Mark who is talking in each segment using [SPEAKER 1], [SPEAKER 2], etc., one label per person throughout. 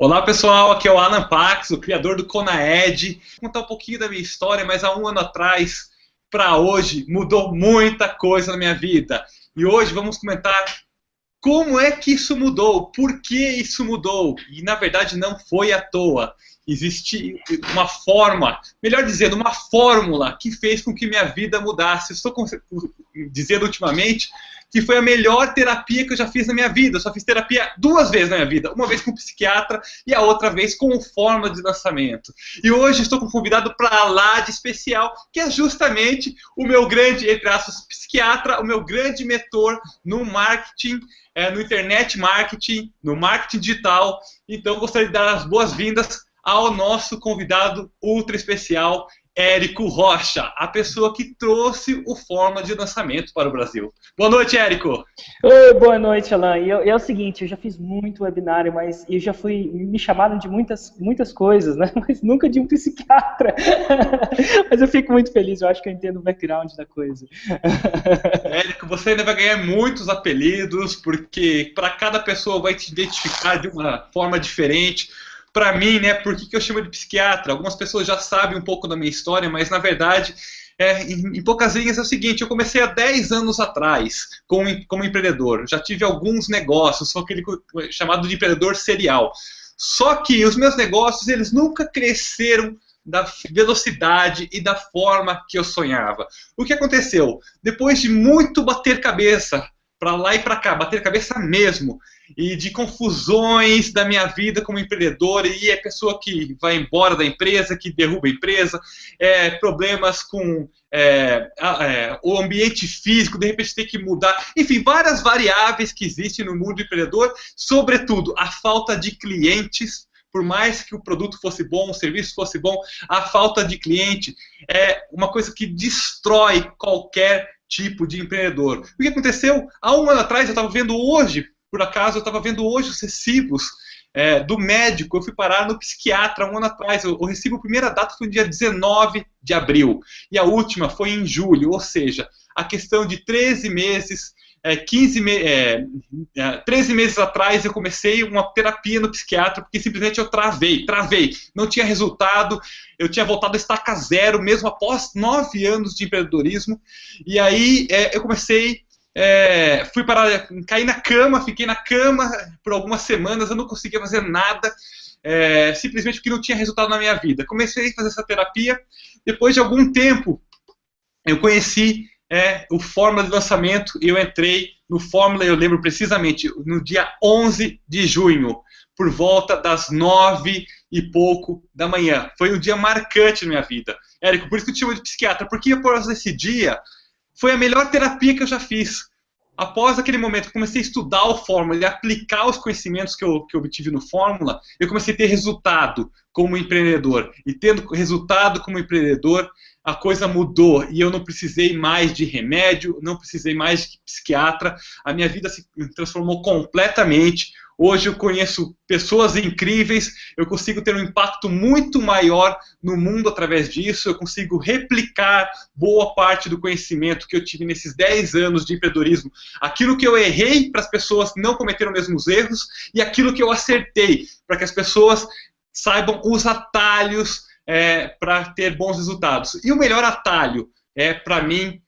[SPEAKER 1] Olá pessoal, aqui é o Alan Pax, o criador do Conaed. Vou contar um pouquinho da minha história, mas há um ano atrás para hoje mudou muita coisa na minha vida. E hoje vamos comentar como é que isso mudou, por que isso mudou. E na verdade não foi à toa. Existe uma forma, melhor dizendo, uma fórmula que fez com que minha vida mudasse. Estou dizendo ultimamente que foi a melhor terapia que eu já fiz na minha vida. Eu só fiz terapia 2 vezes na minha vida. Uma vez com um psiquiatra e a outra vez com fórmula de lançamento. E hoje estou com um convidado para lá de especial, que é justamente o meu grande, entre aspas, psiquiatra, o meu grande mentor no marketing, no internet marketing, no marketing digital. Então gostaria de dar as boas-vindas ao nosso convidado ultra especial, Érico Rocha, a pessoa que trouxe o Fórmula de lançamento para o Brasil. Boa noite, Érico!
[SPEAKER 2] Oi, boa noite, Alan. E é o seguinte, eu já fiz muito webinário, mas eu já fui, me chamaram de muitas coisas, né? Mas nunca de um psiquiatra. Mas eu fico muito feliz, eu acho que eu entendo o background da coisa.
[SPEAKER 1] Érico, você ainda vai ganhar muitos apelidos, porque para cada pessoa vai te identificar de uma forma diferente. Para mim, né, por que eu chamo de psiquiatra? Algumas pessoas já sabem um pouco da minha história, mas na verdade, em poucas linhas é o seguinte, eu comecei há 10 anos atrás como empreendedor. Já tive alguns negócios, sou aquele chamado de empreendedor serial. Só que os meus negócios, eles nunca cresceram da velocidade e da forma que eu sonhava. O que aconteceu? Depois de muito bater cabeça, para lá e para cá, bater cabeça mesmo, e de confusões da minha vida como empreendedor, e é pessoa que vai embora da empresa, que derruba a empresa, problemas com o ambiente físico, de repente tem que mudar, enfim, várias variáveis que existem no mundo empreendedor, sobretudo a falta de clientes. Por mais que o produto fosse bom, o serviço fosse bom, a falta de cliente é uma coisa que destrói qualquer tipo de empreendedor. O que aconteceu? Há um ano atrás, eu estava vendo hoje, por acaso, eu estava vendo hoje os recibos do médico, eu fui parar no psiquiatra um ano atrás, o recibo, a primeira data foi no dia 19 de abril, e a última foi em julho, ou seja, a questão de 13 meses, 13 meses atrás eu comecei uma terapia no psiquiatra, porque simplesmente eu travei, não tinha resultado, eu tinha voltado a estaca zero, mesmo após 9 anos de empreendedorismo, e aí eu comecei, fui parar, caí na cama, fiquei na cama por algumas semanas, eu não conseguia fazer nada, simplesmente porque não tinha resultado na minha vida. Comecei a fazer essa terapia, depois de algum tempo, eu conheci o Fórmula de lançamento, e eu entrei no Fórmula, eu lembro precisamente, no dia 11 de junho, por volta das 9 e pouco da manhã. Foi um dia marcante na minha vida. Érico, por isso que eu te chamo de psiquiatra, porque após esse dia, foi a melhor terapia que eu já fiz. Após aquele momento que eu comecei a estudar o Fórmula e aplicar os conhecimentos que eu obtive no Fórmula, eu comecei a ter resultado como empreendedor. E tendo resultado como empreendedor, a coisa mudou e eu não precisei mais de remédio, não precisei mais de psiquiatra, a minha vida se transformou completamente. Hoje eu conheço pessoas incríveis, eu consigo ter um impacto muito maior no mundo através disso, eu consigo replicar boa parte do conhecimento que eu tive nesses 10 anos de empreendedorismo. Aquilo que eu errei para as pessoas não cometerem os mesmos erros e aquilo que eu acertei para que as pessoas saibam os atalhos para ter bons resultados. E o melhor atalho, para mim,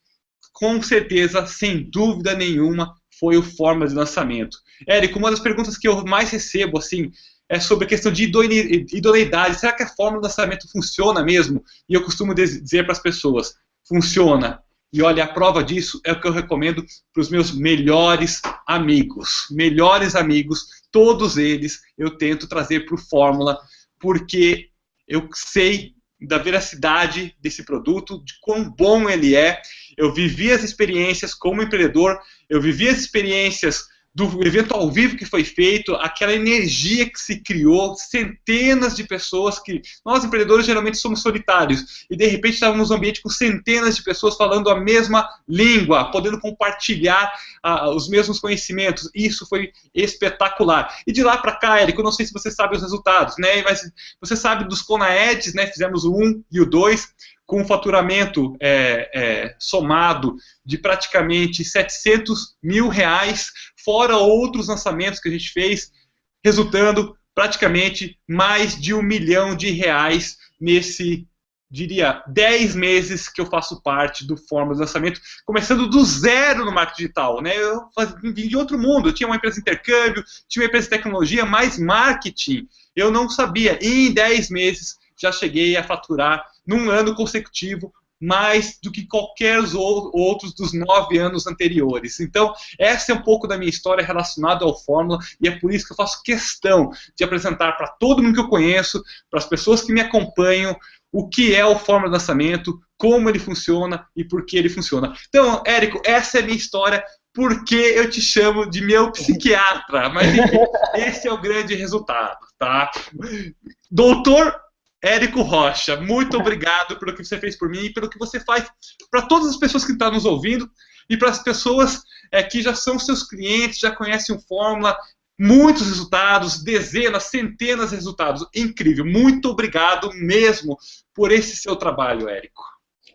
[SPEAKER 1] com certeza, sem dúvida nenhuma, foi o Fórmula de lançamento. Érico, uma das perguntas que eu mais recebo assim, é sobre a questão de idoneidade. Será que a Fórmula de lançamento funciona mesmo? E eu costumo dizer para as pessoas, funciona. E olha, a prova disso é o que eu recomendo para os meus melhores amigos. Melhores amigos, todos eles eu tento trazer para o Fórmula, porque eu sei da veracidade desse produto, de quão bom ele é. Eu vivi as experiências como empreendedor, eu vivi as experiências do evento ao vivo que foi feito, aquela energia que se criou, centenas de pessoas que... Nós, empreendedores, geralmente somos solitários, e de repente estávamos num ambiente com centenas de pessoas falando a mesma língua, podendo compartilhar os mesmos conhecimentos. Isso foi espetacular. E de lá para cá, Érico, eu não sei se você sabe os resultados, né? Mas você sabe dos Conaeds, né? Fizemos o 1 e o 2, com um faturamento somado de praticamente R$700 mil, fora outros lançamentos que a gente fez, resultando praticamente mais de R$1 milhão nesse, diria, 10 meses que eu faço parte do Fórmula de Lançamento, começando do zero no marketing digital, né? Eu vim de outro mundo, eu tinha uma empresa de intercâmbio, tinha uma empresa de tecnologia, mas marketing eu não sabia. E em 10 meses já cheguei a faturar, num ano consecutivo, mais do que qualquer outros dos 9 anos anteriores. Então, essa é um pouco da minha história relacionada ao Fórmula, e é por isso que eu faço questão de apresentar para todo mundo que eu conheço, para as pessoas que me acompanham, o que é o Fórmula de Lançamento, como ele funciona e por que ele funciona. Então, Érico, essa é a minha história, porque eu te chamo de meu psiquiatra, mas enfim, esse é o grande resultado, tá? Doutor Érico Rocha, muito obrigado pelo que você fez por mim e pelo que você faz para todas as pessoas que estão nos ouvindo e para as pessoas que já são seus clientes, já conhecem o Fórmula, muitos resultados, dezenas, centenas de resultados. Incrível. Muito obrigado mesmo por esse seu trabalho, Érico.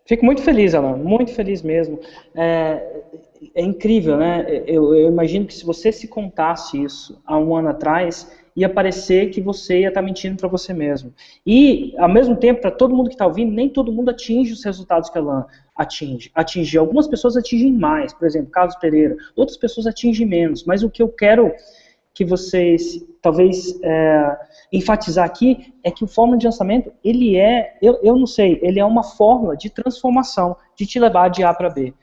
[SPEAKER 2] Fico muito feliz, Alan, muito feliz mesmo. É incrível, né? Eu imagino que se você se contasse isso há um ano atrás, ia parecer que você ia estar mentindo para você mesmo. E, ao mesmo tempo, para todo mundo que está ouvindo, nem todo mundo atinge os resultados que a Alan atinge. Algumas pessoas atingem mais, por exemplo, Carlos Pereira. Outras pessoas atingem menos. Mas o que eu quero que vocês, talvez, enfatizar aqui, é que o Fórmula de Lançamento, ele é, eu não sei, ele é uma fórmula de transformação, de te levar de A para B.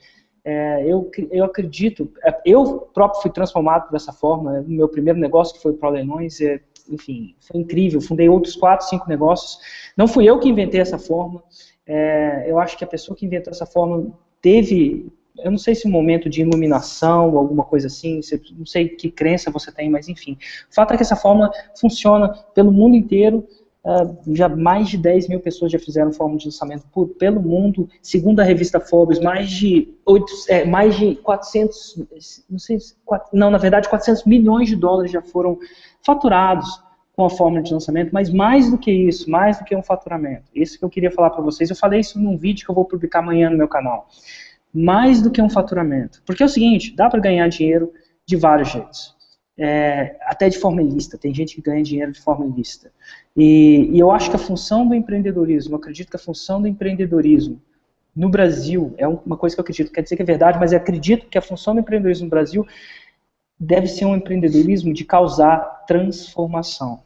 [SPEAKER 2] Eu acredito, eu próprio fui transformado por essa forma, no meu primeiro negócio, que foi o ProLeilões, enfim, foi incrível, fundei outros 4, 5 negócios, não fui eu que inventei essa forma, eu acho que a pessoa que inventou essa forma teve, eu não sei se um momento de iluminação ou alguma coisa assim, não sei que crença você tem, mas enfim, o fato é que essa fórmula funciona pelo mundo inteiro. Já mais de 10 mil pessoas já fizeram Fórmula de Lançamento pelo mundo, segundo a revista Forbes, mais de 400, não sei, não, na verdade 400 milhões de dólares já foram faturados com a Fórmula de Lançamento, mas mais do que isso, mais do que um faturamento, isso que eu queria falar para vocês, eu falei isso num vídeo que eu vou publicar amanhã no meu canal, mais do que um faturamento, porque é o seguinte, dá para ganhar dinheiro de vários jeitos. Até de forma ilícita, tem gente que ganha dinheiro de forma ilícita. E eu acho que a função do empreendedorismo, eu acredito que a função do empreendedorismo no Brasil, é uma coisa que eu acredito, quer dizer que é verdade, mas eu acredito que a função do empreendedorismo no Brasil deve ser um empreendedorismo de causar transformação.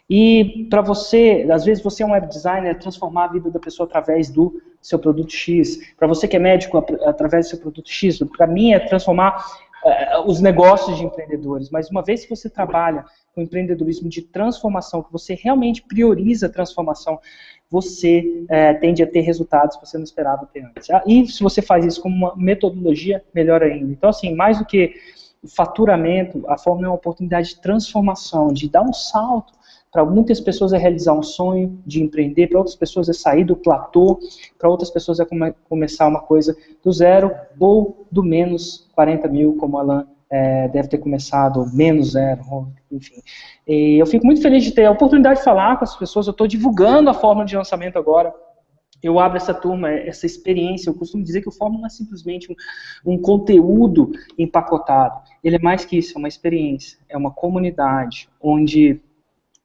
[SPEAKER 2] E para você, às vezes você é um web designer, transformar a vida da pessoa através do seu produto X. Para você que é médico, através do seu produto X. Para mim é transformar os negócios de empreendedores, mas uma vez que você trabalha com empreendedorismo de transformação, que você realmente prioriza a transformação, você tende a ter resultados que você não esperava ter antes. E se você faz isso como uma metodologia, melhor ainda. Então, assim, mais do que o faturamento, a Fórmula é uma oportunidade de transformação, de dar um salto. Para muitas pessoas é realizar um sonho de empreender, para outras pessoas é sair do platô, para outras pessoas é começar uma coisa do zero ou do menos 40 mil, como a Alan deve ter começado, ou menos zero, enfim. E eu fico muito feliz de ter a oportunidade de falar com as pessoas, eu estou divulgando a Fórmula de Lançamento agora. Eu abro essa turma, essa experiência, eu costumo dizer que o Fórmula não é simplesmente um conteúdo empacotado, ele é mais que isso, é uma experiência, é uma comunidade, onde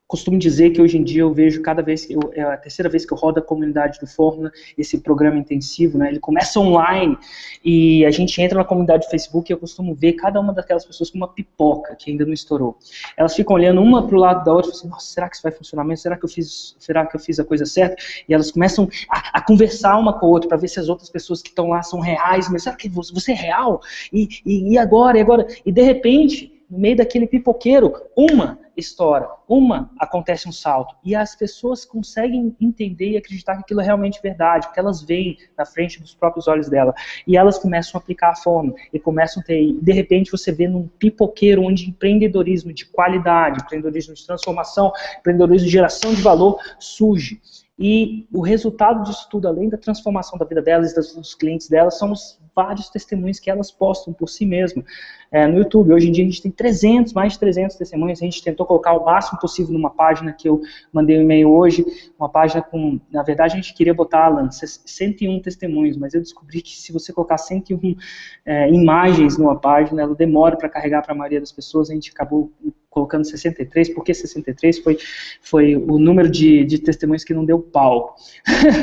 [SPEAKER 2] costumo dizer que hoje em dia eu vejo cada vez, é a terceira vez que eu rodo a comunidade do Fórmula, esse programa intensivo, né, ele começa online e a gente entra na comunidade do Facebook e eu costumo ver cada uma daquelas pessoas com uma pipoca que ainda não estourou. Elas ficam olhando uma para o lado da outra e falam assim, nossa, será que isso vai funcionar mesmo? Será que eu fiz a coisa certa? E elas começam a conversar uma com a outra para ver se as outras pessoas que estão lá são reais, mas será que você é real? E agora? E de repente, no meio daquele pipoqueiro, uma estoura, uma acontece um salto, e as pessoas conseguem entender e acreditar que aquilo é realmente verdade, porque elas veem na frente dos próprios olhos dela, e elas começam a aplicar a fórmula, e começam a ter, de repente você vê num pipoqueiro onde empreendedorismo de qualidade, empreendedorismo de transformação, empreendedorismo de geração de valor surge. E o resultado disso tudo, além da transformação da vida delas e dos clientes delas, são os vários testemunhos que elas postam por si mesmas no YouTube. Hoje em dia a gente tem mais de 300 testemunhos. A gente tentou colocar o máximo possível numa página que eu mandei um e-mail hoje, uma página com, na verdade a gente queria botar, Alan, 101 testemunhos, mas eu descobri que se você colocar 101 imagens numa página, ela demora para carregar para a maioria das pessoas. A gente acabou colocando 63, porque 63 foi o número de testemunhos que não deu pau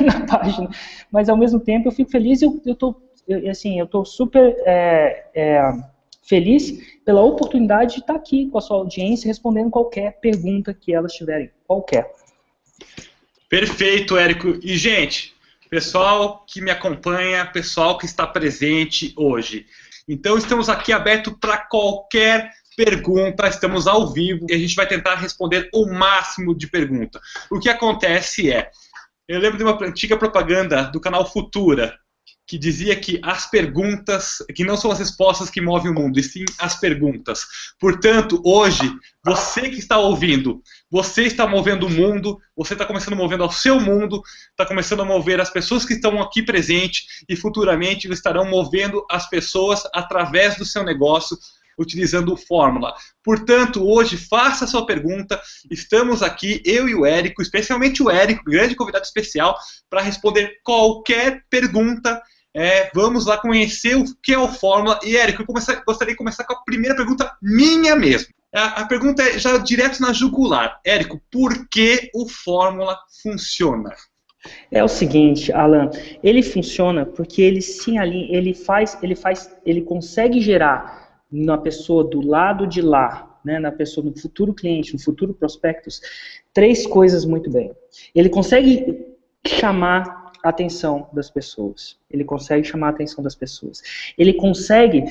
[SPEAKER 2] na página. Mas ao mesmo tempo eu fico feliz, eu tô super feliz pela oportunidade de estar aqui com a sua audiência respondendo qualquer pergunta que elas tiverem, qualquer.
[SPEAKER 1] Perfeito, Érico. E, gente, pessoal que me acompanha, pessoal que está presente hoje. Então, estamos aqui abertos para qualquer pergunta, estamos ao vivo e a gente vai tentar responder o máximo de perguntas. O que acontece eu lembro de uma antiga propaganda do canal Futura, que dizia que as perguntas, que não são as respostas que movem o mundo, e sim as perguntas. Portanto, hoje, você que está ouvindo, você está movendo o mundo, você está começando a mover ao seu mundo, está começando a mover as pessoas que estão aqui presentes, e futuramente estarão movendo as pessoas através do seu negócio, utilizando o Fórmula. Portanto, hoje, faça a sua pergunta. Estamos aqui, eu e o Érico, especialmente o Érico, grande convidado especial, para responder qualquer pergunta. Vamos lá conhecer o que é o Fórmula. E, Érico, eu gostaria de começar com a primeira pergunta minha mesmo. A pergunta é já direto na jugular. Érico, por que o Fórmula funciona?
[SPEAKER 2] É o seguinte, Alan, ele funciona porque ele consegue gerar na pessoa do lado de lá, né, na pessoa, no futuro cliente, no futuro prospectus, 3 coisas muito bem. Ele consegue chamar a atenção das pessoas. Ele consegue chamar a atenção das pessoas. Ele consegue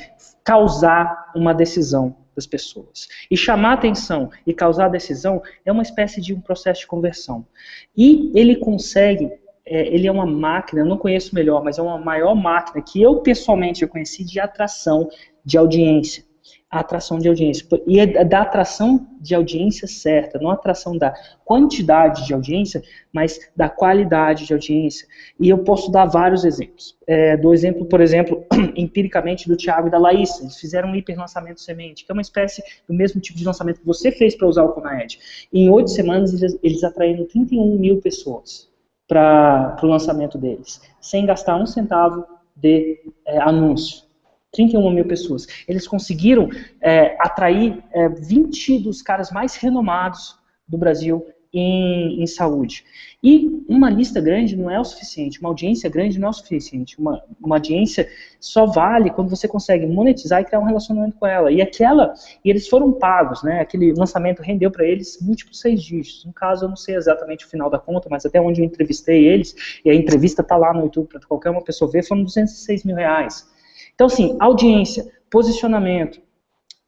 [SPEAKER 2] causar uma decisão das pessoas. E chamar a atenção e causar a decisão é uma espécie de um processo de conversão. E ele consegue, ele é uma máquina, eu não conheço melhor, mas é uma maior máquina que eu pessoalmente eu conheci de atração de audiência. A atração de audiência. E é da atração de audiência certa, não a atração da quantidade de audiência, mas da qualidade de audiência. E eu posso dar vários exemplos. Dou exemplo, por exemplo, empiricamente do Thiago e da Laís. Eles fizeram um hiperlançamento semente, que é uma espécie do mesmo tipo de lançamento que você fez para usar o Conaed. Em 8 semanas, eles atraíram 31 mil pessoas para o lançamento deles, sem gastar um centavo de anúncio. 31 mil pessoas. Eles conseguiram atrair 20 dos caras mais renomados do Brasil em saúde. E uma lista grande não é o suficiente, uma audiência grande não é o suficiente. Uma audiência só vale quando você consegue monetizar e criar um relacionamento com ela. E eles foram pagos, né? Aquele lançamento rendeu para eles múltiplos 6 dígitos. No caso, eu não sei exatamente o final da conta, mas até onde eu entrevistei eles, e a entrevista está lá no YouTube para qualquer uma pessoa ver, foram R$206 mil. Então, assim, audiência, posicionamento,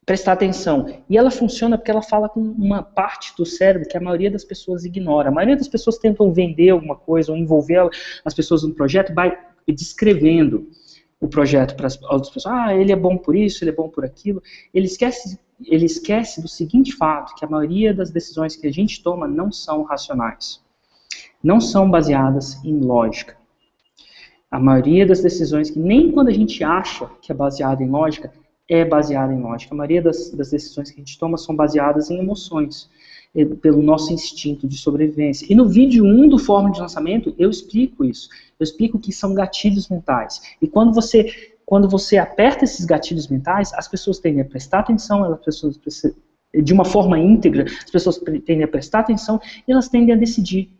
[SPEAKER 2] prestar atenção. E ela funciona porque ela fala com uma parte do cérebro que a maioria das pessoas ignora. A maioria das pessoas tentam vender alguma coisa ou envolver as pessoas no projeto, vai descrevendo o projeto para as outras pessoas. Ele é bom por isso, ele é bom por aquilo. Ele esquece do seguinte fato, que a maioria das decisões que a gente toma não são racionais. Não são baseadas em lógica. A maioria das decisões, que nem quando a gente acha que é baseada em lógica, é baseada em lógica. A maioria das decisões que a gente toma são baseadas em emoções, pelo nosso instinto de sobrevivência. E no vídeo 1 do Fórmula de Lançamento, eu explico isso. Eu explico que são gatilhos mentais. E quando você aperta esses gatilhos mentais, as pessoas tendem a prestar atenção, de uma forma íntegra, as pessoas tendem a prestar atenção e elas tendem a decidir.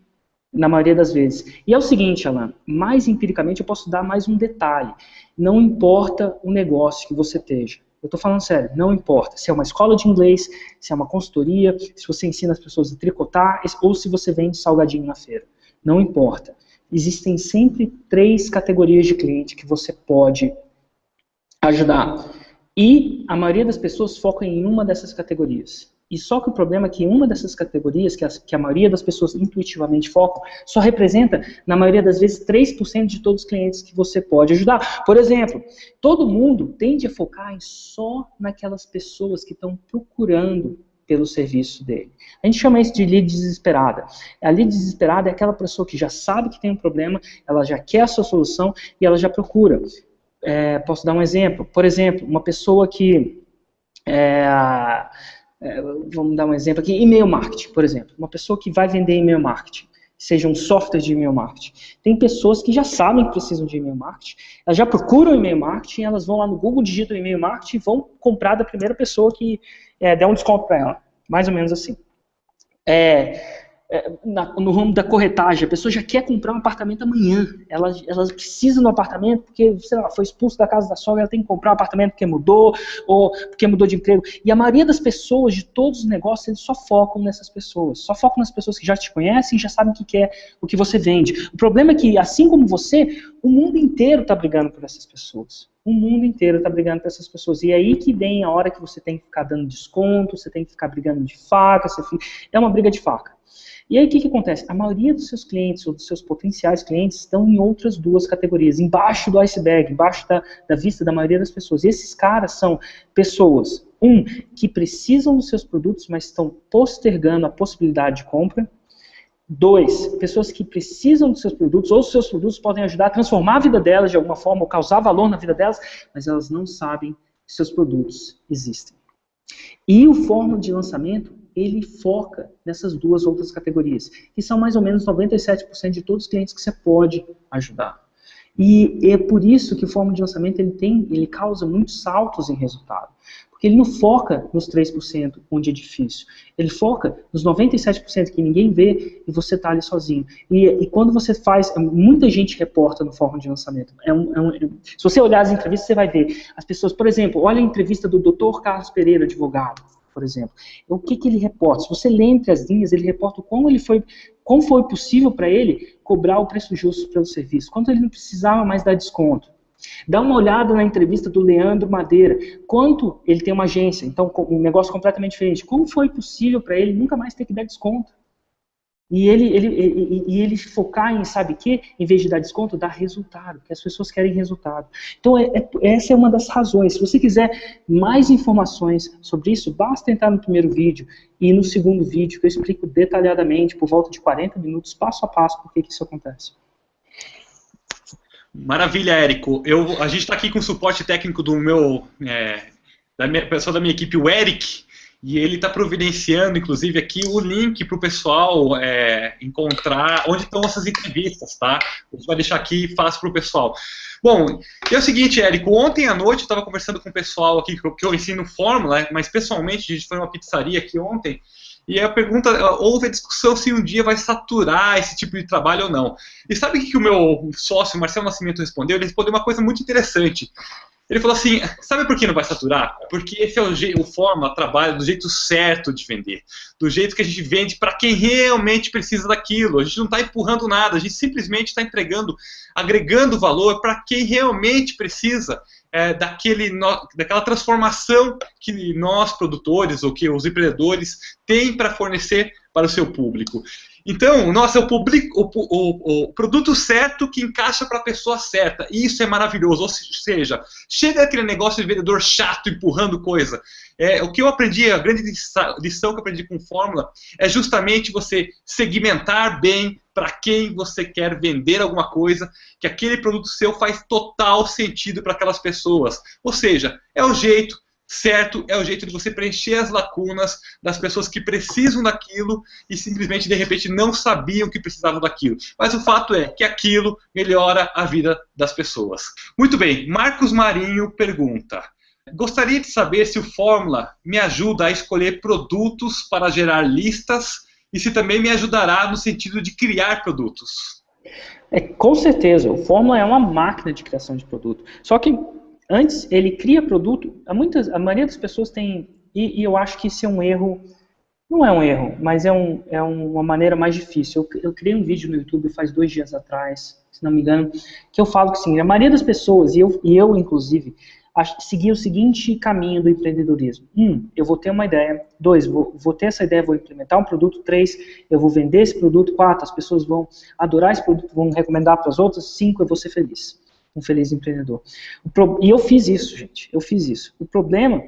[SPEAKER 2] Na maioria das vezes. E é o seguinte, Alan, mais empiricamente eu posso dar mais um detalhe. Não importa o negócio que você esteja. Eu estou falando sério, não importa. Se é uma escola de inglês, se é uma consultoria, se você ensina as pessoas a tricotar, ou se você vende salgadinho na feira. Não importa. Existem sempre 3 categorias de cliente que você pode ajudar. E a maioria das pessoas foca em uma dessas categorias. E só que o problema é que uma dessas categorias, que a maioria das pessoas intuitivamente focam, só representa, na maioria das vezes, 3% de todos os clientes que você pode ajudar. Por exemplo, todo mundo tende a focar só naquelas pessoas que estão procurando pelo serviço dele. A gente chama isso de lead desesperada. A lead desesperada é aquela pessoa que já sabe que tem um problema, ela já quer a sua solução e ela já procura. Posso dar um exemplo? Por exemplo, uma pessoa que... vamos dar um exemplo aqui, e-mail marketing, por exemplo. Uma pessoa que vai vender e-mail marketing, seja um software de e-mail marketing. Tem pessoas que já sabem que precisam de e-mail marketing, elas já procuram e-mail marketing, elas vão lá no Google, digitam e-mail marketing e vão comprar da primeira pessoa que der um desconto para ela. Mais ou menos assim. No ramo da corretagem, a pessoa já quer comprar um apartamento amanhã, ela precisa de um apartamento porque, sei lá, foi expulso da casa da sogra, ela tem que comprar um apartamento porque mudou, ou porque mudou de emprego, e a maioria das pessoas, de todos os negócios, eles só focam nessas pessoas, só focam nas pessoas que já te conhecem e já sabem o que é o que você vende. O problema é que, assim como você, o mundo inteiro está brigando por essas pessoas. O mundo inteiro está brigando por essas pessoas. E é aí que vem a hora que você tem que ficar dando desconto, você tem que ficar brigando de faca, é uma briga de faca. E aí o que acontece? A maioria dos seus clientes, ou dos seus potenciais clientes, estão em outras duas categorias, embaixo do iceberg, embaixo da vista da maioria das pessoas. E esses caras são pessoas, que precisam dos seus produtos, mas estão postergando a possibilidade de compra. 2, pessoas que precisam dos seus produtos, ou os seus produtos podem ajudar a transformar a vida delas de alguma forma, ou causar valor na vida delas, mas elas não sabem que seus produtos existem. E o fórmula de lançamento, ele foca nessas duas outras categorias, que são mais ou menos 97% de todos os clientes que você pode ajudar. E é por isso que o fórmula de lançamento ele causa muitos saltos em resultado. Porque ele não foca nos 3% onde é difícil. Ele foca nos 97% que ninguém vê e você está ali sozinho. E quando você faz... Muita gente reporta no fórmula de lançamento. Se você olhar as entrevistas, você vai ver. As pessoas, por exemplo, olha a entrevista do Dr. Carlos Pereira, advogado, por exemplo. O que ele reporta? Se você lê entre as linhas, ele reporta como foi possível para ele cobrar o preço justo pelo serviço. Quanto ele não precisava mais dar desconto. Dá uma olhada na entrevista do Leandro Madeira. Quanto ele tem uma agência, então um negócio completamente diferente. Como foi possível para ele nunca mais ter que dar desconto? E ele focar em, sabe o quê? Em vez de dar desconto, dar resultado, que as pessoas querem resultado. Então, essa é uma das razões. Se você quiser mais informações sobre isso, basta entrar no primeiro vídeo e no segundo vídeo, que eu explico detalhadamente, por volta de 40 minutos, passo a passo, por que isso acontece.
[SPEAKER 1] Maravilha, Érico. A gente está aqui com o suporte técnico do pessoal da minha equipe, o Eric, e ele está providenciando, inclusive, aqui o link para o pessoal encontrar onde estão essas entrevistas, tá? A gente vai deixar aqui fácil para o pessoal. Bom, é o seguinte, Érico, ontem à noite eu estava conversando com o pessoal aqui, que eu ensino Fórmula, mas pessoalmente a gente foi numa pizzaria aqui ontem, e a pergunta, houve a discussão se um dia vai saturar esse tipo de trabalho ou não. E sabe o que o meu sócio, Marcelo Nascimento, respondeu? Ele respondeu uma coisa muito interessante. Ele falou assim, sabe por que não vai saturar? Porque esse é o Fórmula trabalha do jeito certo de vender. Do jeito que a gente vende para quem realmente precisa daquilo. A gente não está empurrando nada, a gente simplesmente está entregando, agregando valor para quem realmente precisa daquela transformação que nós, produtores, ou que os empreendedores têm para fornecer para o seu público. Então, nossa, é o produto certo que encaixa para a pessoa certa. E isso é maravilhoso. Ou seja, chega aquele negócio de vendedor chato empurrando coisa. O que eu aprendi, a grande lição que eu aprendi com Fórmula, é justamente você segmentar bem para quem você quer vender alguma coisa, que aquele produto seu faz total sentido para aquelas pessoas. Ou seja, é o jeito certo, é o jeito de você preencher as lacunas das pessoas que precisam daquilo e simplesmente, de repente, não sabiam que precisavam daquilo. Mas o fato é que aquilo melhora a vida das pessoas. Muito bem, Marcos Marinho pergunta: gostaria de saber se o Fórmula me ajuda a escolher produtos para gerar listas e se também me ajudará no sentido de criar produtos.
[SPEAKER 2] Com certeza, o Fórmula é uma máquina de criação de produto. Só que antes ele cria produto, a maioria das pessoas tem, e eu acho que isso é um erro, não é um erro, mas é uma maneira mais difícil. Eu criei um vídeo no YouTube faz 2 dias atrás, se não me engano, que eu falo que sim, a maioria das pessoas, e eu inclusive, seguir o seguinte caminho do empreendedorismo. 1, eu vou ter uma ideia. 2, vou ter essa ideia, vou implementar um produto. 3, eu vou vender esse produto. 4, as pessoas vão adorar esse produto, vão recomendar para as outras. 5, eu vou ser feliz. Um feliz empreendedor. E eu fiz isso, gente. Eu fiz isso. O problema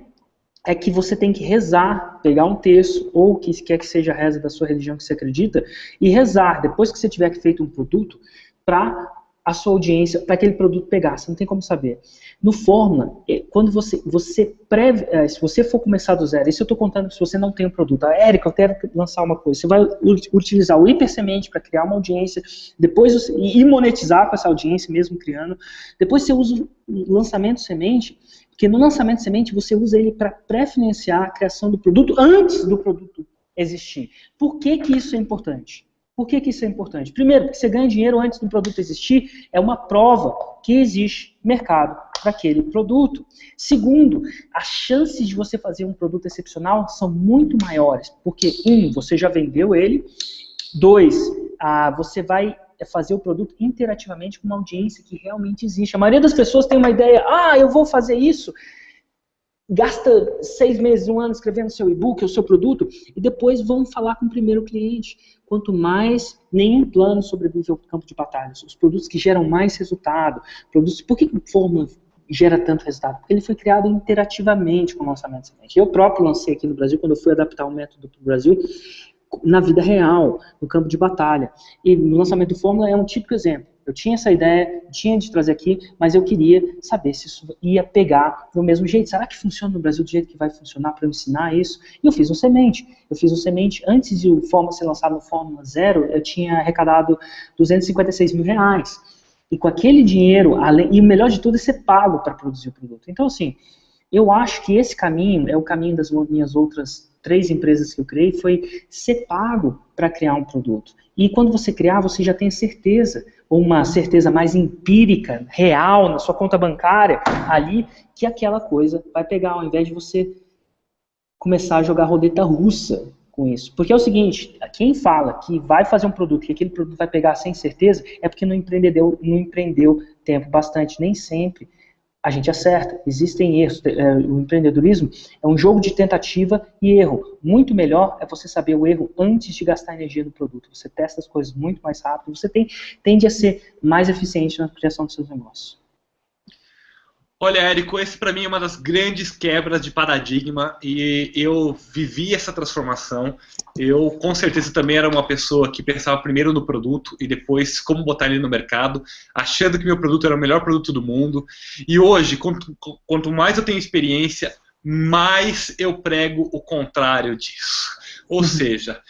[SPEAKER 2] é que você tem que rezar, pegar um texto, ou o que quer que seja a reza da sua religião que você acredita, e rezar, depois que você tiver feito um produto, para a sua audiência para aquele produto pegar, você não tem como saber. No Fórmula, quando se você for começar do zero, isso eu estou contando se você não tem um produto. Érico, eu quero lançar uma coisa. Você vai utilizar o hipersemente para criar uma audiência, depois e monetizar com essa audiência, mesmo criando. Depois você usa o lançamento semente, porque no lançamento semente você usa ele para pré-financiar a criação do produto antes do produto existir. Por que que isso é importante? Por que que isso é importante? Primeiro, porque você ganha dinheiro antes do produto existir, é uma prova que existe mercado para aquele produto. Segundo, as chances de você fazer um produto excepcional são muito maiores, porque, você já vendeu ele, 2, você vai fazer o produto interativamente com uma audiência que realmente existe. A maioria das pessoas tem uma ideia, eu vou fazer isso, gasta 6 meses, 1 ano escrevendo seu e-book, o seu produto, e depois vão falar com o primeiro cliente. Quanto mais, nenhum plano sobrevive ao campo de batalhas. Os produtos que geram mais resultado, por que o Fórmula gera tanto resultado? Porque ele foi criado interativamente com o lançamento semente. Eu próprio lancei aqui no Brasil, quando eu fui adaptar o método para o Brasil, na vida real, no campo de batalha. E no lançamento do Fórmula é um típico exemplo. Eu tinha essa ideia, tinha de trazer aqui, mas eu queria saber se isso ia pegar do mesmo jeito. Será que funciona no Brasil do jeito que vai funcionar para eu ensinar isso? E eu fiz um semente. Antes de o Fórmula ser lançado no Fórmula 0, eu tinha arrecadado R$256 mil. E com aquele dinheiro, e o melhor de tudo é ser pago para produzir o produto. Então, assim, eu acho que esse caminho é o caminho das minhas outras 3 empresas que eu criei, foi ser pago para criar um produto. E quando você criar, você já tem certeza, ou uma certeza mais empírica, real, na sua conta bancária, ali, que aquela coisa vai pegar, ao invés de você começar a jogar roleta russa com isso. Porque é o seguinte, quem fala que vai fazer um produto, que aquele produto vai pegar sem certeza, é porque não empreendeu tempo bastante, nem sempre a gente acerta, existem erros. O empreendedorismo é um jogo de tentativa e erro. Muito melhor é você saber o erro antes de gastar energia no produto. Você testa as coisas muito mais rápido, você tende a ser mais eficiente na criação dos seus negócios.
[SPEAKER 1] Olha, Érico, esse para mim é uma das grandes quebras de paradigma e eu vivi essa transformação. Eu, com certeza, também era uma pessoa que pensava primeiro no produto e depois como botar ele no mercado, achando que meu produto era o melhor produto do mundo. E hoje, quanto mais eu tenho experiência, mais eu prego o contrário disso. Ou seja,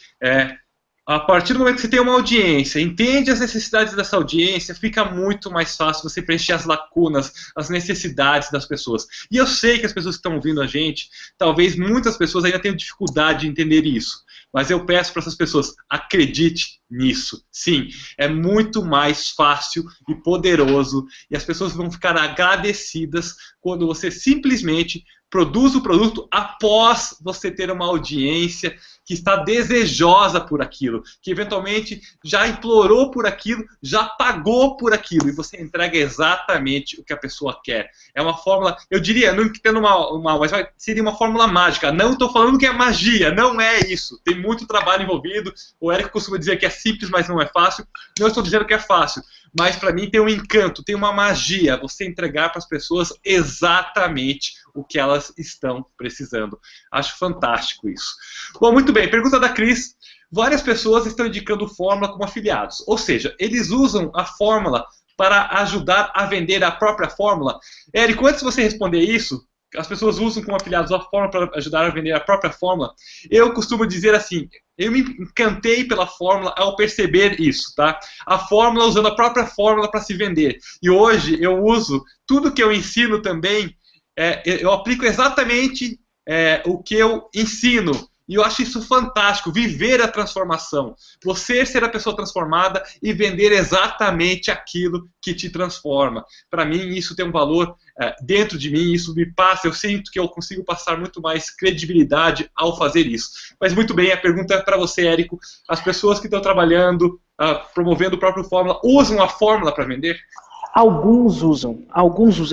[SPEAKER 1] a partir do momento que você tem uma audiência, entende as necessidades dessa audiência, fica muito mais fácil você preencher as lacunas, as necessidades das pessoas. E eu sei que as pessoas que estão ouvindo a gente, talvez muitas pessoas ainda tenham dificuldade de entender isso. Mas eu peço para essas pessoas, acredite nisso. Sim, é muito mais fácil e poderoso, e as pessoas vão ficar agradecidas quando você simplesmente produz o produto após você ter uma audiência que está desejosa por aquilo, que eventualmente já implorou por aquilo, já pagou por aquilo, e você entrega exatamente o que a pessoa quer. É uma fórmula, eu diria, não tendo mas seria uma fórmula mágica. Não estou falando que é magia, não é isso. Tem muito trabalho envolvido. O Érico costuma dizer que é simples, mas não é fácil. Não estou dizendo que é fácil, mas para mim tem um encanto, tem uma magia, você entregar para as pessoas exatamente o que elas estão precisando. Acho fantástico isso. Bom, muito bem, pergunta da Cris. Várias pessoas estão indicando Fórmula como afiliados, ou seja, eles usam a Fórmula para ajudar a vender a própria Fórmula. Érico, antes de você responder isso, as pessoas usam como afiliados a Fórmula para ajudar a vender a própria Fórmula, eu costumo dizer assim, eu me encantei pela Fórmula ao perceber isso, tá? A Fórmula usando a própria Fórmula para se vender. E hoje eu uso tudo que eu ensino também, eu aplico exatamente o que eu ensino. E eu acho isso fantástico, viver a transformação. Você ser a pessoa transformada e vender exatamente aquilo que te transforma. Para mim, isso tem um valor dentro de mim, isso me passa, eu sinto que eu consigo passar muito mais credibilidade ao fazer isso. Mas muito bem, a pergunta é para você, Érico. As pessoas que estão trabalhando, promovendo o próprio Fórmula, usam a Fórmula para vender?
[SPEAKER 2] Alguns usam.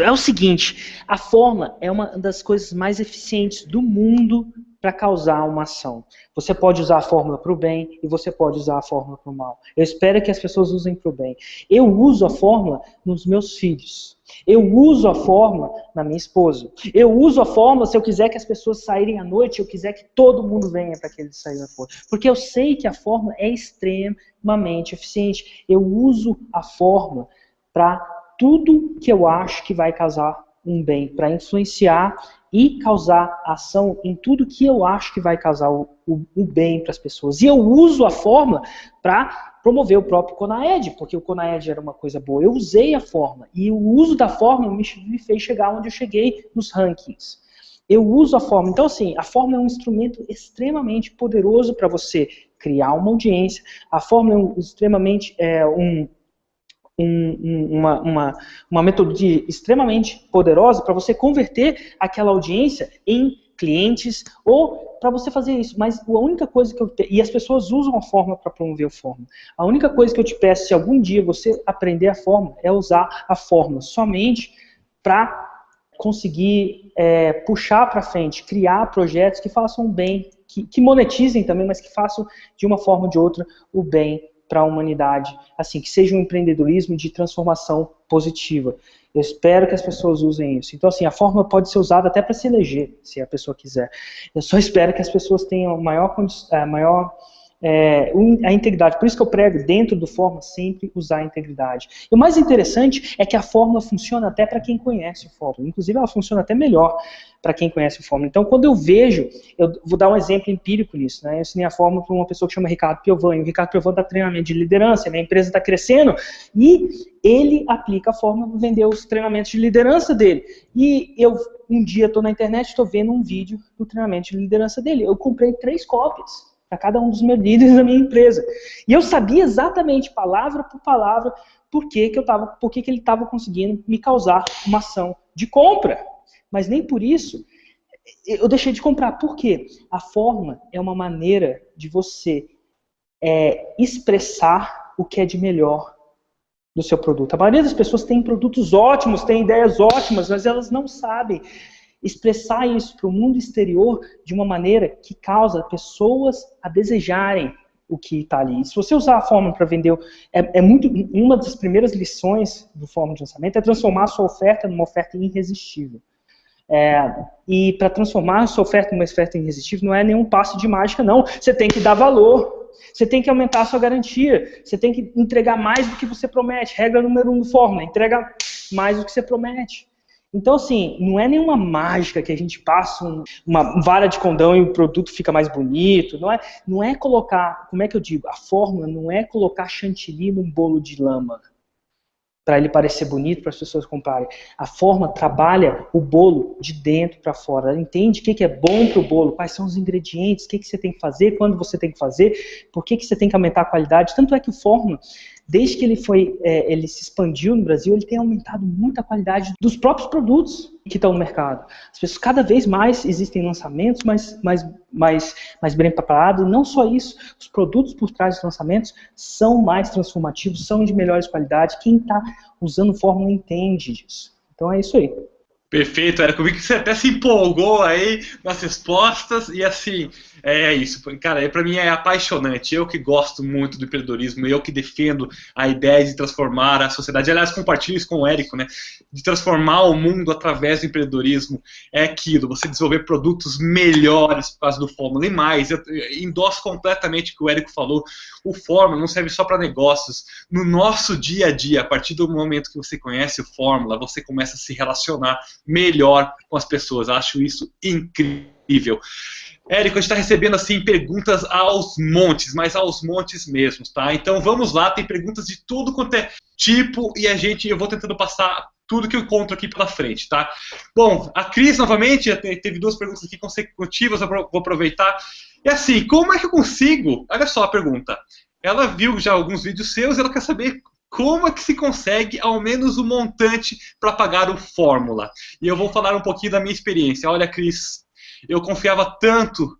[SPEAKER 2] É o seguinte, a Fórmula é uma das coisas mais eficientes do mundo para causar uma ação. Você pode usar a Fórmula para o bem e você pode usar a Fórmula para o mal. Eu espero que as pessoas usem para o bem. Eu uso a Fórmula nos meus filhos. Eu uso a Fórmula na minha esposa. Eu uso a Fórmula se eu quiser que as pessoas saírem à noite, eu quiser que todo mundo venha para que eles saiam à noite. Porque eu sei que a Fórmula é extremamente eficiente. Eu uso a Fórmula para tudo que eu acho que vai causar um bem, para influenciar e causar ação em tudo que eu acho que vai causar o bem para as pessoas. E eu uso a fórmula para promover o próprio CONAED, porque o CONAED era uma coisa boa. Eu usei a fórmula, e o uso da fórmula me fez chegar onde eu cheguei nos rankings. Eu uso a fórmula. Então, assim, a fórmula é um instrumento extremamente poderoso para você criar uma audiência. A fórmula é extremamente uma metodologia extremamente poderosa para você converter aquela audiência em clientes ou para você fazer isso. Mas a única coisa que e as pessoas usam a fórmula para promover a fórmula. A única coisa que eu te peço, se algum dia você aprender a fórmula, é usar a fórmula somente para conseguir puxar para frente, criar projetos que façam bem, que monetizem também, mas que façam de uma forma ou de outra o bem para a humanidade, assim, que seja um empreendedorismo de transformação positiva. Eu espero que as pessoas usem isso. Então, assim, a fórmula pode ser usada até para se eleger, se a pessoa quiser. Eu só espero que as pessoas tenham a integridade. Por isso que eu prego dentro do fórmula sempre usar a integridade. E o mais interessante é que a fórmula funciona até para quem conhece o fórmula. Inclusive, ela funciona até melhor para quem conhece o fórmula. Então, quando eu vejo, eu vou dar um exemplo empírico nisso, né? Eu ensinei a fórmula para uma pessoa que chama Ricardo Piovan, e o Ricardo Piovan dá treinamento de liderança, a minha empresa está crescendo, e ele aplica a fórmula para vender os treinamentos de liderança dele. E eu, um dia, estou na internet, estou vendo um vídeo do treinamento de liderança dele. Eu comprei 3 cópias para cada um dos meus líderes da minha empresa. E eu sabia exatamente, palavra por palavra, por que ele estava conseguindo me causar uma ação de compra. Mas nem por isso eu deixei de comprar. Por quê? A fórmula é uma maneira de você expressar o que é de melhor do seu produto. A maioria das pessoas tem produtos ótimos, tem ideias ótimas, mas elas não sabem expressar isso para o mundo exterior de uma maneira que causa pessoas a desejarem o que está ali. E se você usar a fórmula para vender, uma das primeiras lições do fórmula de lançamento é transformar a sua oferta numa oferta irresistível. E para transformar a sua oferta numa oferta irresistível não é nenhum passe de mágica, não. Você tem que dar valor, você tem que aumentar a sua garantia, você tem que entregar mais do que você promete. Regra número 1 do fórmula, entrega mais do que você promete. Então, assim, não é nenhuma mágica que a gente passa uma vara de condão e o produto fica mais bonito. Não é colocar, como é que eu digo? A fórmula não é colocar chantilly num bolo de lama para ele parecer bonito, para as pessoas comprarem. A fórmula trabalha o bolo de dentro para fora. Ela entende o que é bom para o bolo, quais são os ingredientes, o que você tem que fazer, quando você tem que fazer, por que você tem que aumentar a qualidade. Tanto é que o fórmula, desde que ele se expandiu no Brasil, ele tem aumentado muito a qualidade dos próprios produtos que estão no mercado. As pessoas, cada vez mais existem lançamentos mais bem preparados. Não só isso, os produtos por trás dos lançamentos são mais transformativos, são de melhores qualidades. Quem está usando fórmula entende disso. Então é isso aí.
[SPEAKER 1] Perfeito, Érico. Eu vi que você até se empolgou aí nas respostas e assim, é isso. Cara, pra mim é apaixonante. Eu que gosto muito do empreendedorismo, eu que defendo a ideia de transformar a sociedade. Aliás, compartilho isso com o Érico, né? De transformar o mundo através do empreendedorismo. É aquilo, você desenvolver produtos melhores por causa do Fórmula e mais. Eu endosso completamente o que o Érico falou. O Fórmula não serve só para negócios. No nosso dia a dia, a partir do momento que você conhece o Fórmula, você começa a se relacionar melhor com as pessoas. Acho isso incrível. Érico, a gente está recebendo assim perguntas aos montes, mas aos montes mesmo, tá? Então vamos lá, tem perguntas de tudo quanto é tipo e eu vou tentando passar tudo que eu encontro aqui pela frente, tá? Bom, a Cris novamente teve 2 perguntas aqui consecutivas, eu vou aproveitar. E assim, como é que eu consigo? Olha só a pergunta. Ela viu já alguns vídeos seus e ela quer saber como é que se consegue ao menos o montante para pagar o Fórmula. E eu vou falar um pouquinho da minha experiência. Olha, Cris, eu confiava tanto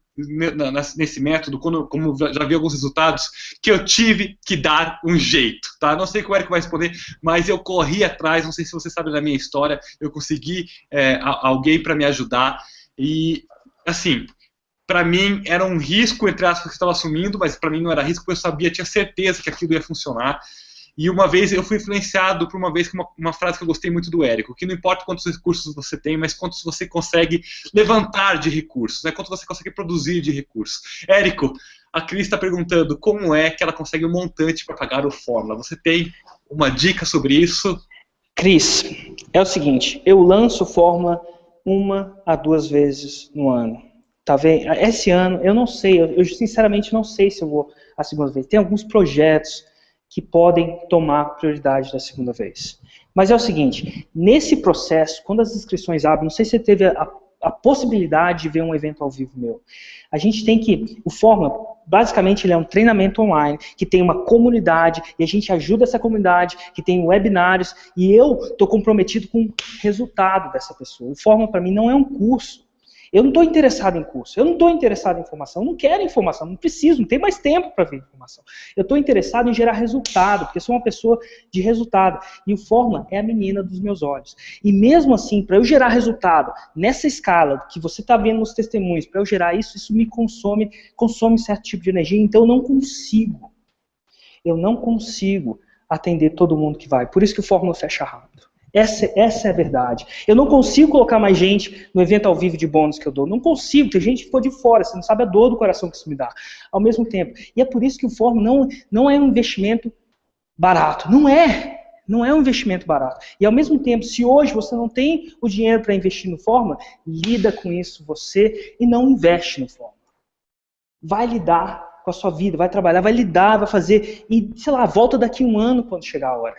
[SPEAKER 1] nesse método, como já vi alguns resultados, que eu tive que dar um jeito, tá? Não sei como o Érico vai responder, mas eu corri atrás, não sei se você sabe da minha história, eu consegui alguém para me ajudar e, assim, para mim era um risco, entre aspas, que eu estava assumindo, mas para mim não era risco, porque eu sabia, tinha certeza que aquilo ia funcionar. E uma vez eu fui influenciado por uma frase que eu gostei muito do Érico, que não importa quantos recursos você tem, mas quantos você consegue levantar de recursos, né? Quanto você consegue produzir de recursos. Érico, a Cris está perguntando como é que ela consegue um montante para pagar o Fórmula. Você tem uma dica sobre isso?
[SPEAKER 2] Cris, é o seguinte, eu lanço fórmula 1 a 2 vezes no ano. Tá vendo? Esse ano, eu não sei, eu sinceramente não sei se eu vou a segunda vez. Tem alguns projetos que podem tomar prioridade da segunda vez. Mas é o seguinte, nesse processo, quando as inscrições abrem, não sei se você teve a possibilidade de ver um evento ao vivo meu. A gente tem que, o Fórmula, basicamente ele é um treinamento online, que tem uma comunidade, e a gente ajuda essa comunidade, que tem webinários, e eu estou comprometido com o resultado dessa pessoa. O Fórmula, para mim, não é um curso. Eu não estou interessado em curso, eu não estou interessado em informação, eu não quero informação, não preciso, não tenho mais tempo para ver informação. Eu estou interessado em gerar resultado, porque eu sou uma pessoa de resultado. E o Fórmula é a menina dos meus olhos. E mesmo assim, para eu gerar resultado, nessa escala que você está vendo nos testemunhos, para eu gerar isso me consome certo tipo de energia, então eu não consigo atender todo mundo que vai. Por isso que o Fórmula fecha rápido. Essa é a verdade. Eu não consigo colocar mais gente no evento ao vivo de bônus que eu dou. Não consigo, tem gente que ficou de fora, você não sabe a dor do coração que isso me dá. Ao mesmo tempo. E é por isso que o Fórmula não é um investimento barato. Não é um investimento barato. E ao mesmo tempo, se hoje você não tem o dinheiro para investir no Fórmula, lida com isso você e não investe no Fórmula. Vai lidar com a sua vida, vai trabalhar, vai lidar, vai fazer. E, sei lá, volta daqui 1 ano quando chegar a hora.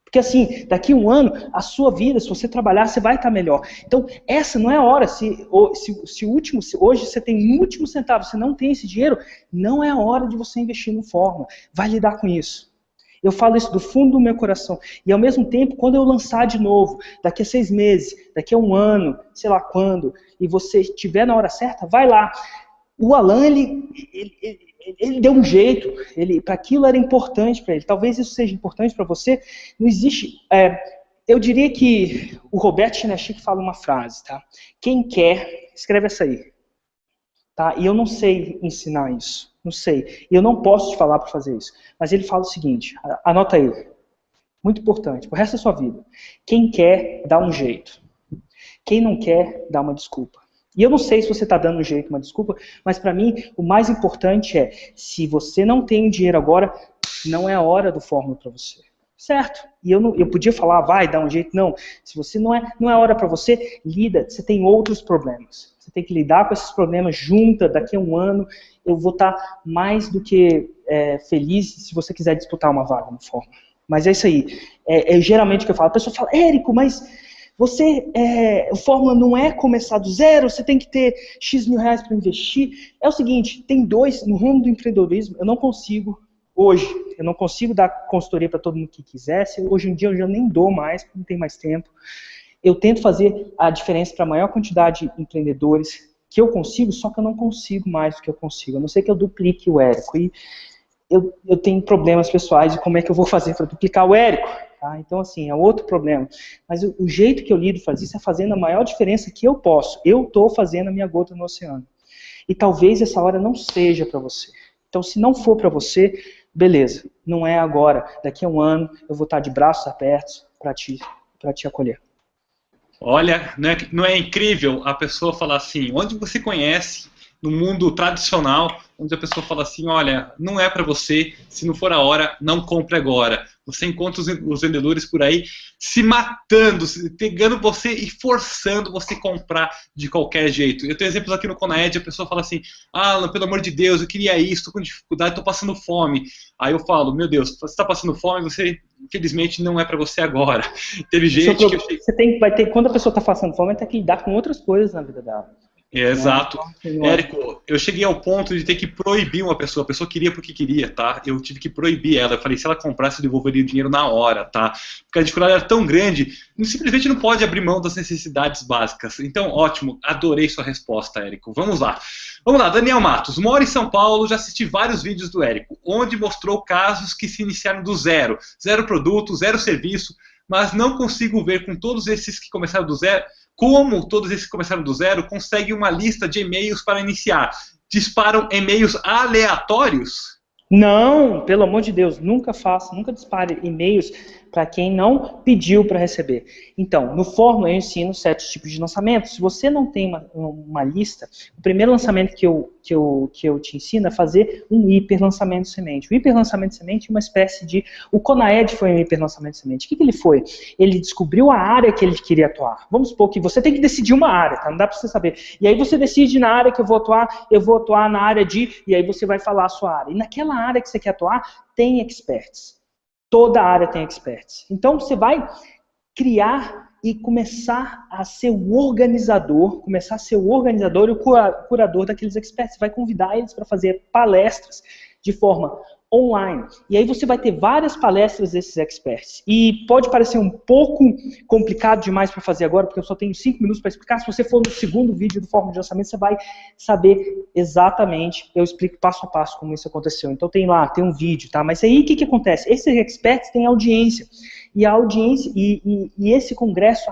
[SPEAKER 2] Porque assim, daqui 1 ano, a sua vida, se você trabalhar, você vai estar melhor. Então, essa não é a hora. Se hoje você tem um último centavo, você não tem esse dinheiro, não é a hora de você investir no Fórmula. Vai lidar com isso. Eu falo isso do fundo do meu coração. E ao mesmo tempo, quando eu lançar de novo, daqui a 6 meses, daqui a 1 ano, sei lá quando, e você estiver na hora certa, vai lá. O Alan, ele deu um jeito, para aquilo era importante para ele. Talvez isso seja importante para você. Não existe. Eu diria que o Roberto Chinachique fala uma frase, tá? Quem quer, escreve essa aí. Tá? E eu não sei ensinar isso. Não sei. E eu não posso te falar para fazer isso. Mas ele fala o seguinte, anota aí. Muito importante, pro resto da sua vida. Quem quer, dá um jeito. Quem não quer, dá uma desculpa. E eu não sei se você está dando um jeito, uma desculpa, mas para mim o mais importante é, se você não tem dinheiro agora, não é a hora do Fórmula para você. Certo? E eu podia falar, vai, dá um jeito. Não, se você não é a hora para você, lida, você tem outros problemas. Você tem que lidar com esses problemas, junta, daqui a 1 ano, eu vou estar mais do que feliz se você quiser disputar uma vaga no Fórmula. Mas é isso aí. Geralmente o que eu falo, a pessoa fala, Érico, mas o Fórmula não é começar do zero, você tem que ter X mil reais para investir. É o seguinte, tem no ramo do empreendedorismo, eu não consigo dar consultoria para todo mundo que quisesse. Hoje em dia eu já nem dou mais, porque não tem mais tempo. Eu tento fazer a diferença para a maior quantidade de empreendedores que eu consigo, só que eu não consigo mais do que eu consigo. A não ser que eu duplique o Érico. E eu tenho problemas pessoais de como é que eu vou fazer para duplicar o Érico. Tá? Então, assim, é outro problema. Mas o jeito que eu lido fazer isso é fazendo a maior diferença que eu posso. Eu estou fazendo a minha gota no oceano. E talvez essa hora não seja para você. Então, se não for para você, beleza. Não é agora. Daqui a 1 ano, eu vou estar de braços abertos para te acolher.
[SPEAKER 1] Olha, não é incrível a pessoa falar assim, onde você conhece, no mundo tradicional, onde a pessoa fala assim, olha, não é para você, se não for a hora, não compre agora. Você encontra os vendedores por aí se matando, pegando você e forçando você a comprar de qualquer jeito. Eu tenho exemplos aqui no Conaed, a pessoa fala assim, Alan, pelo amor de Deus, eu queria isso, estou com dificuldade, estou passando fome. Aí eu falo, meu Deus, você está passando fome, você, infelizmente, não é para você agora. Teve gente que eu cheguei...
[SPEAKER 2] Quando a pessoa está passando fome, vai ter que lidar com outras coisas na vida dela.
[SPEAKER 1] Exato. Érico, eu cheguei ao ponto de ter que proibir uma pessoa. A pessoa queria porque queria, tá? Eu tive que proibir ela. Eu falei, se ela comprasse, eu devolveria o dinheiro na hora, tá? Porque a dificuldade era tão grande, simplesmente não pode abrir mão das necessidades básicas. Então, ótimo, adorei sua resposta, Érico. Vamos lá. Vamos lá, Daniel Matos. Moro em São Paulo, já assisti vários vídeos do Érico, onde mostrou casos que se iniciaram do zero. Zero produto, zero serviço, mas não consigo ver com todos esses que começaram do zero, como todos esses que começaram do zero conseguem uma lista de e-mails para iniciar. Disparam e-mails aleatórios?
[SPEAKER 2] Não, pelo amor de Deus, nunca faça, nunca dispare e-mails para quem não pediu para receber. Então, no Fórmula eu ensino 7 tipos de lançamento. Se você não tem uma lista, o primeiro lançamento que eu te ensino é fazer um hiperlançamento de semente. O hiperlançamento de semente é uma espécie de... O Conaed foi um hiperlançamento de semente. O que ele foi? Ele descobriu a área que ele queria atuar. Vamos supor que você tem que decidir uma área, tá? Não dá para você saber. E aí você decide na área que eu vou atuar na área de... E aí você vai falar a sua área. E naquela área que você quer atuar, tem experts. Toda área tem experts. Então você vai criar e começar a ser o organizador, e o curador daqueles experts. Você vai convidar eles para fazer palestras de forma online. E aí você vai ter várias palestras desses experts. E pode parecer um pouco complicado demais para fazer agora, porque eu só tenho 5 minutos para explicar. Se você for no segundo vídeo do Fórmula de Lançamento, você vai saber exatamente, eu explico passo a passo como isso aconteceu. Então tem um vídeo, tá? Mas aí o que acontece? Esses experts têm audiência. E a audiência, e esse congresso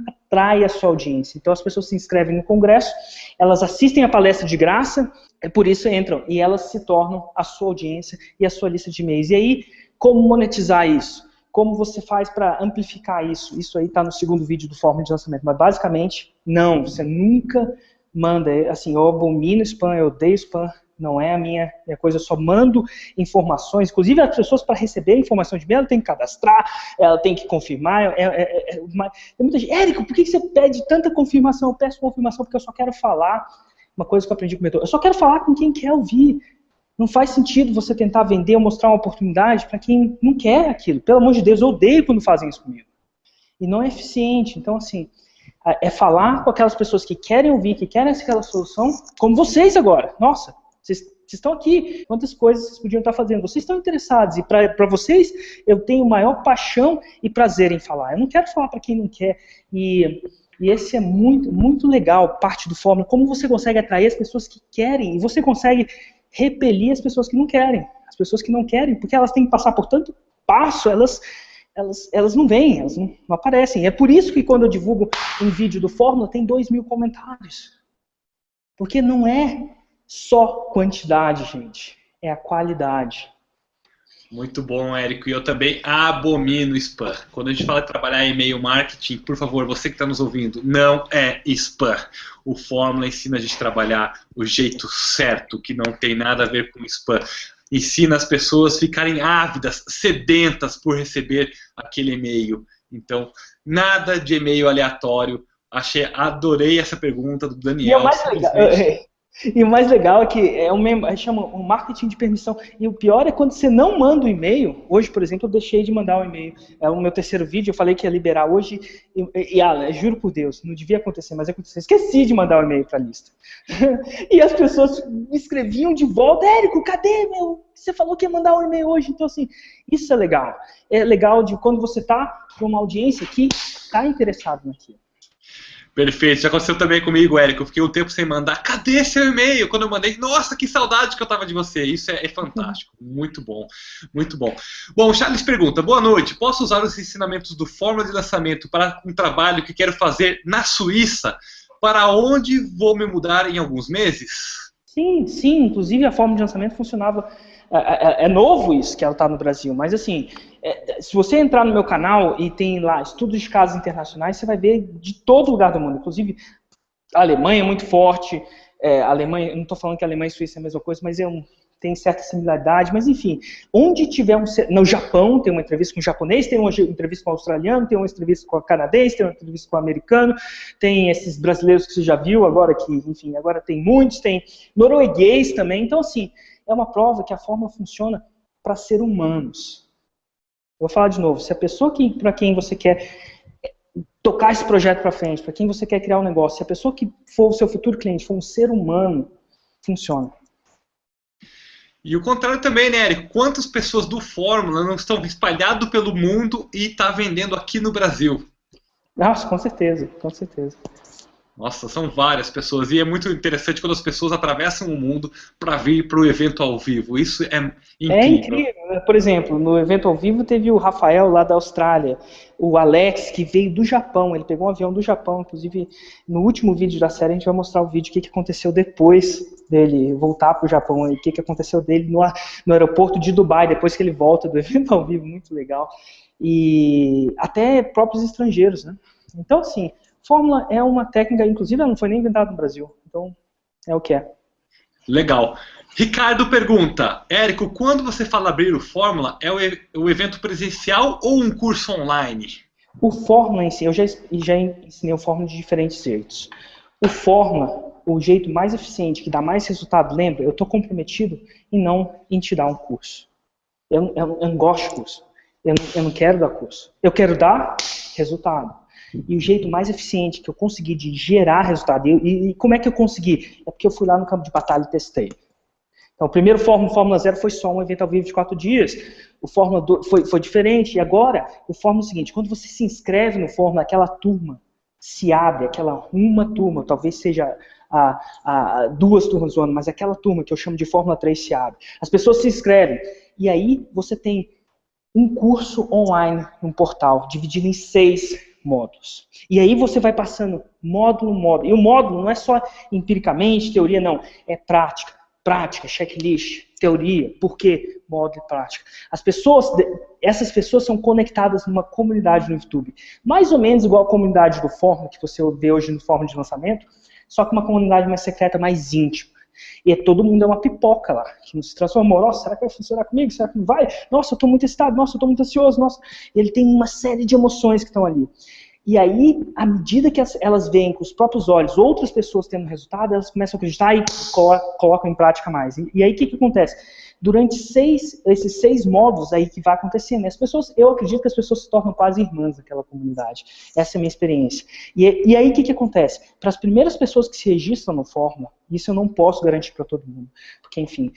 [SPEAKER 2] atrai a sua audiência. Então as pessoas se inscrevem no congresso, elas assistem a palestra de graça, por isso entram, e elas se tornam a sua audiência e a sua lista de e-mails. E aí, como monetizar isso? Como você faz para amplificar isso? Isso aí está no segundo vídeo do Fórmula de Lançamento. Mas basicamente, não, você nunca manda, assim, eu abomino spam, eu odeio spam, não é a minha coisa, eu só mando informações, inclusive as pessoas para receber informação de mim, ela tem que cadastrar, ela tem que confirmar, tem muita gente, Érico, por que você pede tanta confirmação? Eu peço confirmação porque eu só quero falar, uma coisa que eu aprendi com o mentor, eu só quero falar com quem quer ouvir. Não faz sentido você tentar vender ou mostrar uma oportunidade para quem não quer aquilo. Pelo amor de Deus, eu odeio quando fazem isso comigo. E não é eficiente. Então, assim, é falar com aquelas pessoas que querem ouvir, que querem aquela solução, como vocês agora. Nossa, vocês estão aqui. Quantas coisas vocês podiam estar fazendo? Vocês estão interessados. E para vocês, eu tenho maior paixão e prazer em falar. Eu não quero falar para quem não quer. E esse é muito, muito legal, parte do Fórmula, como você consegue atrair as pessoas que querem, e você consegue repelir as pessoas que não querem. As pessoas que não querem, porque elas têm que passar por tanto passo, elas não vêm, elas não aparecem. É por isso que quando eu divulgo um vídeo do Fórmula, tem 2.000 comentários. Porque não é só quantidade, gente, é a qualidade.
[SPEAKER 1] Muito bom, Érico. E eu também abomino spam. Quando a gente fala de trabalhar em e-mail marketing, por favor, você que está nos ouvindo, não é spam. O Fórmula ensina a gente a trabalhar o jeito certo, que não tem nada a ver com spam. Ensina as pessoas a ficarem ávidas, sedentas por receber aquele e-mail. Então, nada de e-mail aleatório. Adorei essa pergunta do Daniel.
[SPEAKER 2] E é mais legal. E o mais legal é que chama um marketing de permissão. E o pior é quando você não manda o e-mail. Hoje, por exemplo, eu deixei de mandar o e-mail. É o meu terceiro vídeo, eu falei que ia liberar hoje. Juro por Deus, não devia acontecer, mas aconteceu. Esqueci de mandar o e-mail para a lista. E as pessoas me escreviam de volta. Érico, cadê meu? Você falou que ia mandar um e-mail hoje. Então, assim, isso é legal. É legal de quando você está com uma audiência que está interessado naquilo.
[SPEAKER 1] Perfeito, isso aconteceu também comigo, Érico. Eu fiquei um tempo sem mandar. Cadê seu e-mail? Quando eu mandei, nossa, que saudade que eu tava de você. Isso é fantástico, muito bom, muito bom. Bom, o Charles pergunta, boa noite, posso usar os ensinamentos do Fórmula de Lançamento para um trabalho que quero fazer na Suíça? Para onde vou me mudar em alguns meses?
[SPEAKER 2] Sim, sim, inclusive a Fórmula de Lançamento funcionava... É novo isso que ela está no Brasil, mas assim, se você entrar no meu canal e tem lá estudos de casos internacionais, você vai ver de todo lugar do mundo, inclusive a Alemanha é muito forte, Alemanha, eu não estou falando que a Alemanha e a Suíça é a mesma coisa, mas tem certa similaridade, mas enfim, onde tiver no Japão tem uma entrevista com o japonês, tem uma entrevista com o australiano, tem uma entrevista com o canadense, tem uma entrevista com o americano, tem esses brasileiros que você já viu, agora que, enfim, agora tem muitos, tem norueguês também, então assim, é uma prova que a fórmula funciona para ser humanos. Eu vou falar de novo, se a pessoa para quem você quer tocar esse projeto para frente, para quem você quer criar um negócio, se a pessoa que for o seu futuro cliente for um ser humano, funciona.
[SPEAKER 1] E o contrário também, né, Érico? Quantas pessoas do Fórmula não estão espalhadas pelo mundo e está vendendo aqui no Brasil?
[SPEAKER 2] Nossa, com certeza, com certeza.
[SPEAKER 1] Nossa, são várias pessoas, e é muito interessante quando as pessoas atravessam o mundo para vir para o evento ao vivo. Isso é incrível.
[SPEAKER 2] É incrível, né? Por exemplo, no evento ao vivo teve o Rafael lá da Austrália, o Alex, que veio do Japão, ele pegou um avião do Japão, inclusive no último vídeo da série a gente vai mostrar o vídeo, o que aconteceu depois dele voltar para o Japão, e o que aconteceu dele no aeroporto de Dubai, depois que ele volta do evento ao vivo, muito legal, e até próprios estrangeiros, né? Então, assim, Fórmula é uma técnica, inclusive ela não foi nem inventada no Brasil, então é o que é.
[SPEAKER 1] Legal. Ricardo pergunta, Érico, quando você fala abrir o Fórmula, é o evento presencial ou um curso online?
[SPEAKER 2] O Fórmula em si, eu já ensinei o Fórmula de diferentes jeitos. O Fórmula, o jeito mais eficiente, que dá mais resultado, lembra, eu estou comprometido em te dar um curso. Eu não gosto de curso. Eu não quero dar curso. Eu quero dar resultado. E o jeito mais eficiente que eu consegui de gerar resultado, e como é que eu consegui? É porque eu fui lá no campo de batalha e testei. Então, o primeiro Fórmula 0 foi só um evento ao vivo de 4 dias. O Fórmula 2 foi diferente. E agora, o Fórmula é o seguinte, quando você se inscreve no Fórmula, aquela turma se abre, aquela uma turma, talvez seja duas turmas do ano, mas aquela turma que eu chamo de Fórmula 3 se abre. As pessoas se inscrevem. E aí, você tem um curso online num portal, dividido em 6 módulos. E aí você vai passando módulo, módulo. E o módulo não é só empiricamente, teoria, não. É prática. Prática, checklist, teoria, porquê, módulo e prática. Essas pessoas são conectadas numa comunidade no YouTube. Mais ou menos igual a comunidade do Fórmula, que você vê hoje no Fórmula de lançamento, só que uma comunidade mais secreta, mais íntima. E todo mundo é uma pipoca lá, que não se transformou. Nossa, será que vai funcionar comigo? Será que não vai? Nossa, eu estou muito excitado. Nossa, eu estou muito ansioso. Nossa. Ele tem uma série de emoções que estão ali. E aí, à medida que elas veem com os próprios olhos outras pessoas tendo resultado, elas começam a acreditar e colocam em prática mais. E aí, o que acontece? Durante esses 6 módulos aí que vai acontecendo, eu acredito que as pessoas se tornam quase irmãs daquela comunidade. Essa é a minha experiência. E aí, o que acontece? Para as primeiras pessoas que se registram no Fórmula, isso eu não posso garantir para todo mundo, porque, enfim,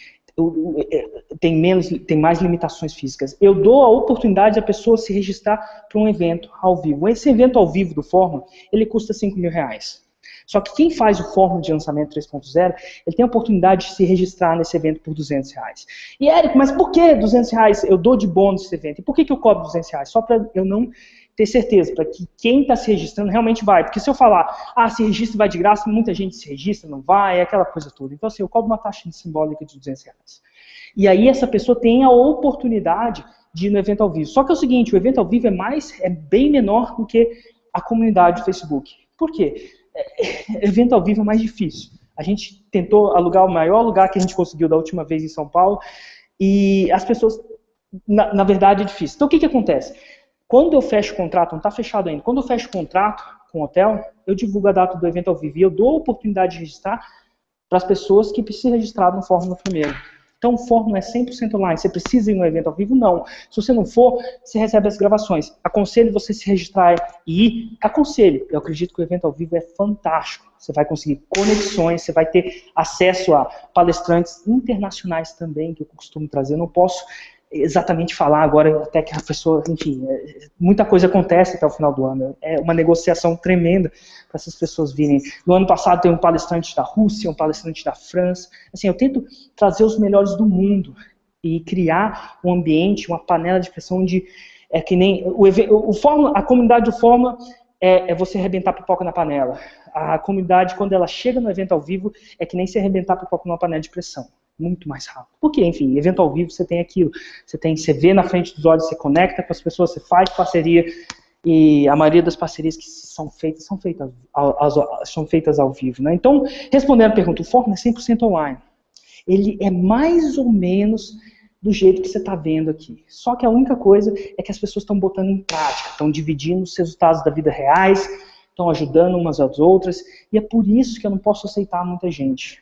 [SPEAKER 2] tem mais limitações físicas. Eu dou a oportunidade da pessoa se registrar para um evento ao vivo. Esse evento ao vivo do Fórmula, ele custa R$5.000. Só que quem faz o Fórmula de lançamento 3.0, ele tem a oportunidade de se registrar nesse evento por R$200. E, Érico, mas por que R$200 eu dou de bônus esse evento? E por que eu cobro R$200? Só para eu não ter certeza, para que quem está se registrando realmente vai. Porque se eu falar, se registra vai de graça, muita gente se registra, não vai, é aquela coisa toda. Então, assim, eu cobro uma taxa simbólica de R$200. E aí essa pessoa tem a oportunidade de ir no evento ao vivo. Só que é o seguinte, o evento ao vivo é bem menor do que a comunidade do Facebook. Por quê? Evento ao vivo é mais difícil. A gente tentou alugar o maior lugar que a gente conseguiu da última vez em São Paulo, e as pessoas, na verdade, é difícil. Então, o que acontece? Quando eu fecho o contrato, não está fechado ainda, quando eu fecho o contrato com o hotel, eu divulgo a data do evento ao vivo, e eu dou a oportunidade de registrar para as pessoas que precisam registrar no Fórmula primeiro. Então, o Fórmula é 100% online. Você precisa ir no evento ao vivo? Não. Se você não for, você recebe as gravações. Aconselho você se registrar e ir. Aconselho. Eu acredito que o evento ao vivo é fantástico. Você vai conseguir conexões, você vai ter acesso a palestrantes internacionais também, que eu costumo trazer. Eu não posso exatamente falar agora, até que a pessoa, enfim, muita coisa acontece até o final do ano. É uma negociação tremenda para essas pessoas virem. No ano passado tem um palestrante da Rússia, um palestrante da França. Assim, eu tento trazer os melhores do mundo e criar um ambiente, uma panela de pressão onde é que nem o Fórmula, a comunidade do Fórmula é você arrebentar pipoca na panela. A comunidade, quando ela chega no evento ao vivo, é que nem se arrebentar pipoca numa panela de pressão. Muito mais rápido. Porque, enfim, evento ao vivo você tem aquilo. Você vê na frente dos olhos, você conecta com as pessoas, você faz parceria, e a maioria das parcerias que são feitas ao vivo. Né? Então, respondendo a pergunta, o Fórmula é 100% online. Ele é mais ou menos do jeito que você está vendo aqui. Só que a única coisa é que as pessoas estão botando em prática, estão dividindo os resultados da vida reais, estão ajudando umas às outras, e é por isso que eu não posso aceitar muita gente.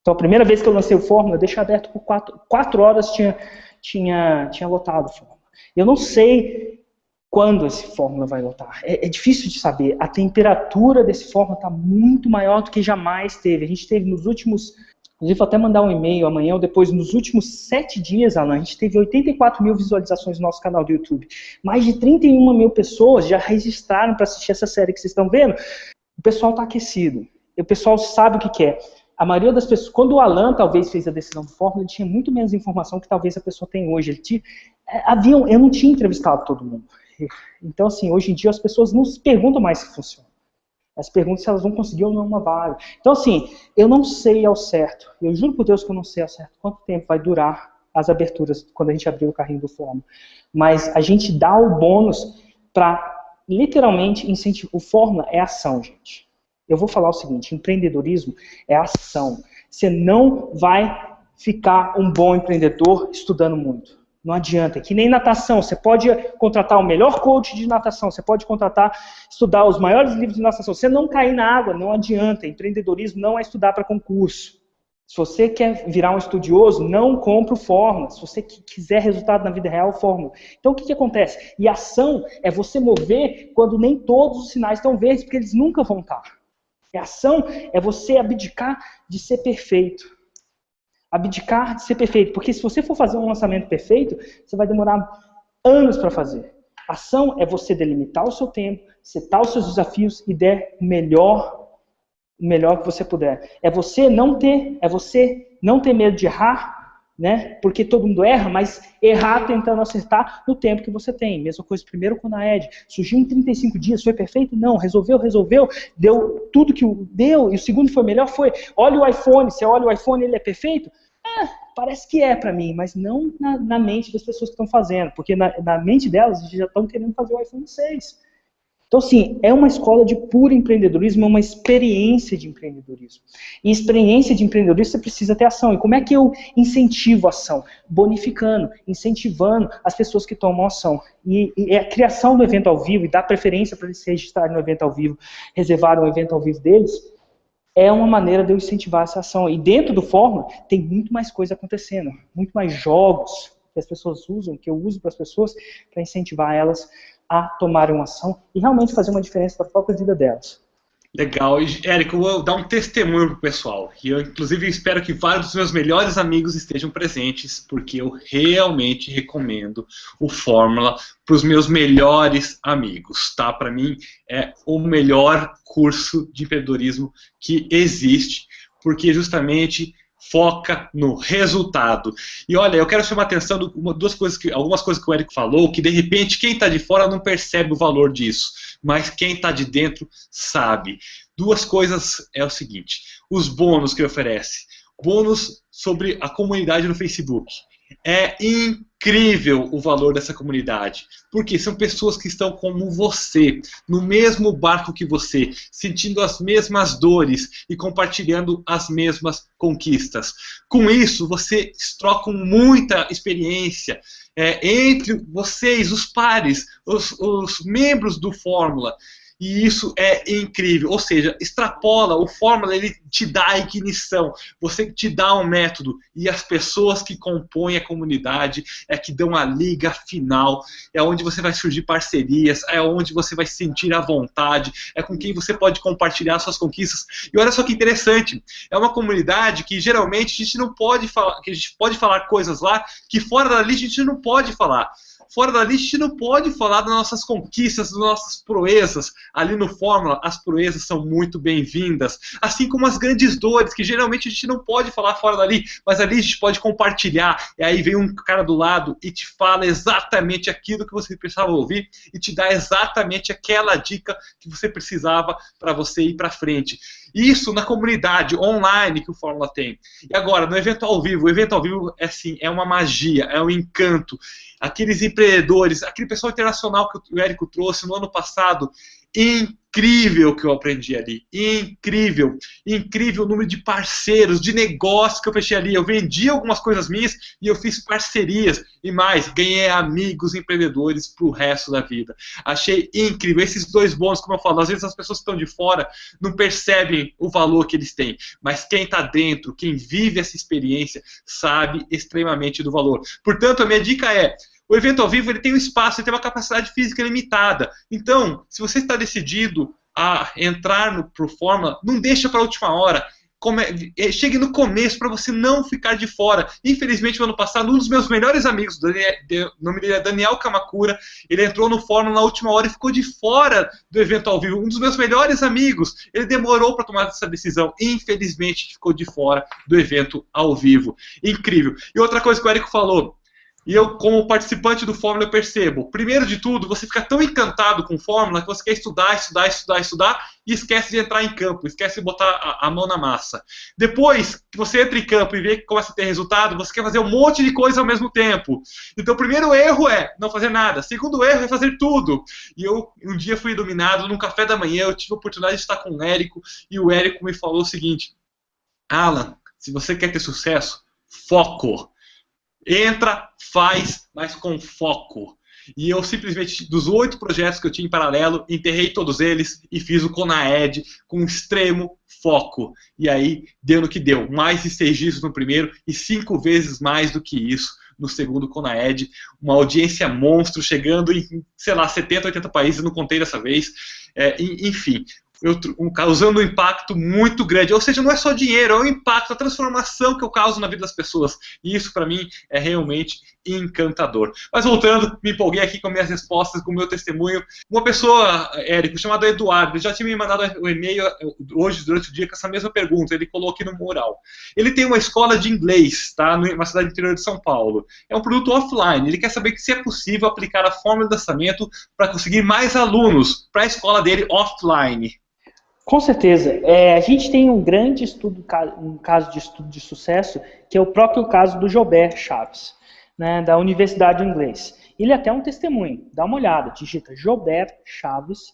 [SPEAKER 2] Então, a primeira vez que eu lancei o Fórmula, eu deixei aberto por 4 horas, tinha lotado o Fórmula. Eu não sei quando esse Fórmula vai lotar. É difícil de saber. A temperatura desse Fórmula está muito maior do que jamais teve. A gente teve nos últimos... Inclusive, vou até mandar um e-mail amanhã ou depois. Nos últimos 7 dias, Alan, a gente teve 84 mil visualizações no nosso canal do YouTube. Mais de 31 mil pessoas já registraram para assistir essa série que vocês estão vendo. pessoal está aquecido. O pessoal sabe o que quer. A maioria das pessoas, quando o Alan talvez fez a decisão do Fórmula, ele tinha muito menos informação que talvez a pessoa tem hoje. Eu não tinha entrevistado todo mundo. Então, assim, hoje em dia as pessoas não se perguntam mais se funciona. Elas perguntam se elas vão conseguir ou não uma vaga. Então, assim, eu não sei ao certo. Eu juro por Deus que eu não sei ao certo quanto tempo vai durar as aberturas quando a gente abrir o carrinho do Fórmula. Mas a gente dá o bônus para, literalmente, incentivar. O Fórmula é ação, gente. Eu vou falar o seguinte, empreendedorismo é ação. Você não vai ficar um bom empreendedor estudando muito. Não adianta. É que nem natação. Você pode contratar o melhor coach de natação. Você pode estudar os maiores livros de natação. Se você não cair na água, não adianta. Empreendedorismo não é estudar para concurso. Se você quer virar um estudioso, não compre o Fórmula. Se você quiser resultado na vida real, Fórmula. Então o que acontece? E ação é você mover quando nem todos os sinais estão verdes, porque eles nunca vão estar. E ação é você abdicar de ser perfeito. Abdicar de ser perfeito. Porque se você for fazer um lançamento perfeito, você vai demorar anos para fazer. Ação é você delimitar o seu tempo, setar os seus desafios e der o melhor que você puder. É você não ter medo de errar, né? Porque todo mundo erra, mas errar tentando acertar no tempo que você tem. Mesma coisa primeiro com a Ed. Surgiu em 35 dias, foi perfeito? Não. Resolveu, deu tudo que deu, e o segundo foi melhor, foi. Olha o iPhone, você olha o iPhone, ele é perfeito? Parece que é para mim, mas não na mente das pessoas que estão fazendo, porque na mente delas já estão querendo fazer o iPhone 6. Então, assim, é uma escola de puro empreendedorismo, é uma experiência de empreendedorismo. E experiência de empreendedorismo você precisa ter ação. E como é que eu incentivo a ação? Bonificando, incentivando as pessoas que tomam ação. E a criação do evento ao vivo e dar preferência para eles se registrarem no evento ao vivo, reservar um evento ao vivo deles, é uma maneira de eu incentivar essa ação. E dentro do Fórmula tem muito mais coisa acontecendo, muito mais jogos que as pessoas usam, que eu uso para as pessoas, para incentivar elas a tomarem uma ação e realmente fazer uma diferença para a própria vida delas.
[SPEAKER 1] Legal. E, Érico, eu vou dar um testemunho pro pessoal. E eu, inclusive, espero que vários dos meus melhores amigos estejam presentes, porque eu realmente recomendo o Fórmula para os meus melhores amigos, tá? Para mim, é o melhor curso de empreendedorismo que existe, porque justamente foca no resultado. E olha, eu quero chamar a atenção de algumas coisas que o Érico falou, que de repente quem está de fora não percebe o valor disso, mas quem está de dentro sabe. Duas coisas é o seguinte, os bônus que ele oferece. Bônus sobre a comunidade no Facebook. É incrível o valor dessa comunidade, porque são pessoas que estão como você, no mesmo barco que você, sentindo as mesmas dores e compartilhando as mesmas conquistas. Com isso, vocês trocam muita experiência entre vocês, os pares, os membros do Fórmula. E isso é incrível, ou seja, extrapola, o Fórmula ele te dá a ignição, você te dá um método, e as pessoas que compõem a comunidade é que dão a liga final, é onde você vai surgir parcerias, é onde você vai sentir a vontade, é com quem você pode compartilhar suas conquistas. E olha só que interessante, é uma comunidade que geralmente a gente não pode falar, que a gente pode falar coisas lá que fora da lista a gente não pode falar. Fora da lista, a gente não pode falar das nossas conquistas, das nossas proezas. Ali no Fórmula, as proezas são muito bem-vindas. Assim como as grandes dores, que geralmente a gente não pode falar fora dali, mas ali a gente pode compartilhar. E aí vem um cara do lado e te fala exatamente aquilo que você precisava ouvir e te dá exatamente aquela dica que você precisava para você ir para frente. Isso na comunidade online que o Fórmula tem. E agora, no evento ao vivo, o evento ao vivo é assim, é uma magia, é um encanto. Aqueles empreendedores, aquele pessoal internacional que o Érico trouxe no ano passado, incrível que eu aprendi ali, incrível, incrível o número de parceiros, de negócios que eu fechei ali, eu vendi algumas coisas minhas e eu fiz parcerias e mais, ganhei amigos empreendedores pro resto da vida, achei incrível, esses dois bônus, como eu falo, às vezes as pessoas que estão de fora não percebem o valor que eles têm, mas quem está dentro, quem vive essa experiência, sabe extremamente do valor, portanto a minha dica é, o evento ao vivo ele tem um espaço, ele tem uma capacidade física limitada. Então, se você está decidido a entrar pro Fórmula, não deixa para a última hora. chegue no começo para você não ficar de fora. Infelizmente, no ano passado, um dos meus melhores amigos, o nome dele é Daniel Kamakura, ele entrou no fórum na última hora e ficou de fora do evento ao vivo. Um dos meus melhores amigos, ele demorou para tomar essa decisão. Infelizmente, ficou de fora do evento ao vivo. Incrível. E outra coisa que o Érico falou, e eu, como participante do Fórmula, eu percebo. Primeiro de tudo, você fica tão encantado com Fórmula que você quer estudar e esquece de entrar em campo, esquece de botar a mão na massa. Depois que você entra em campo e vê que começa a ter resultado, você quer fazer um monte de coisa ao mesmo tempo. Então, o primeiro erro é não fazer nada. Segundo erro é fazer tudo. E eu, um dia, fui iluminado num café da manhã, eu tive a oportunidade de estar com o Érico, e o Érico me falou o seguinte: Alan, se você quer ter sucesso, foco. Entra, faz, mas com foco. E eu simplesmente, dos 8 projetos que eu tinha em paralelo, enterrei todos eles e fiz o Conaed com extremo foco. E aí, deu no que deu. Mais de 6 dígitos no primeiro e 5 vezes mais do que isso no segundo Conaed. Uma audiência monstro, chegando em, sei lá, 70, 80 países, não contei dessa vez. Enfim, causando um impacto muito grande. Ou seja, não é só dinheiro, é o impacto, a transformação que eu causo na vida das pessoas. E isso, para mim, é realmente encantador. Mas voltando, me empolguei aqui com minhas respostas, com o meu testemunho. Uma pessoa, Érico, chamado Eduardo, ele já tinha me mandado um e-mail hoje, durante o dia, com essa mesma pergunta. Ele colocou aqui no mural. Ele tem uma escola de inglês, tá, numa cidade interior de São Paulo. É um produto offline. Ele quer saber se é possível aplicar a fórmula de lançamento para conseguir mais alunos para a escola dele offline.
[SPEAKER 2] Com certeza. A gente tem um grande estudo, um caso de estudo de sucesso, que é o próprio caso do Joubert Chaves, né, da Universidade do Inglês. Ele é até um testemunho. Dá uma olhada, digita Joubert Chaves,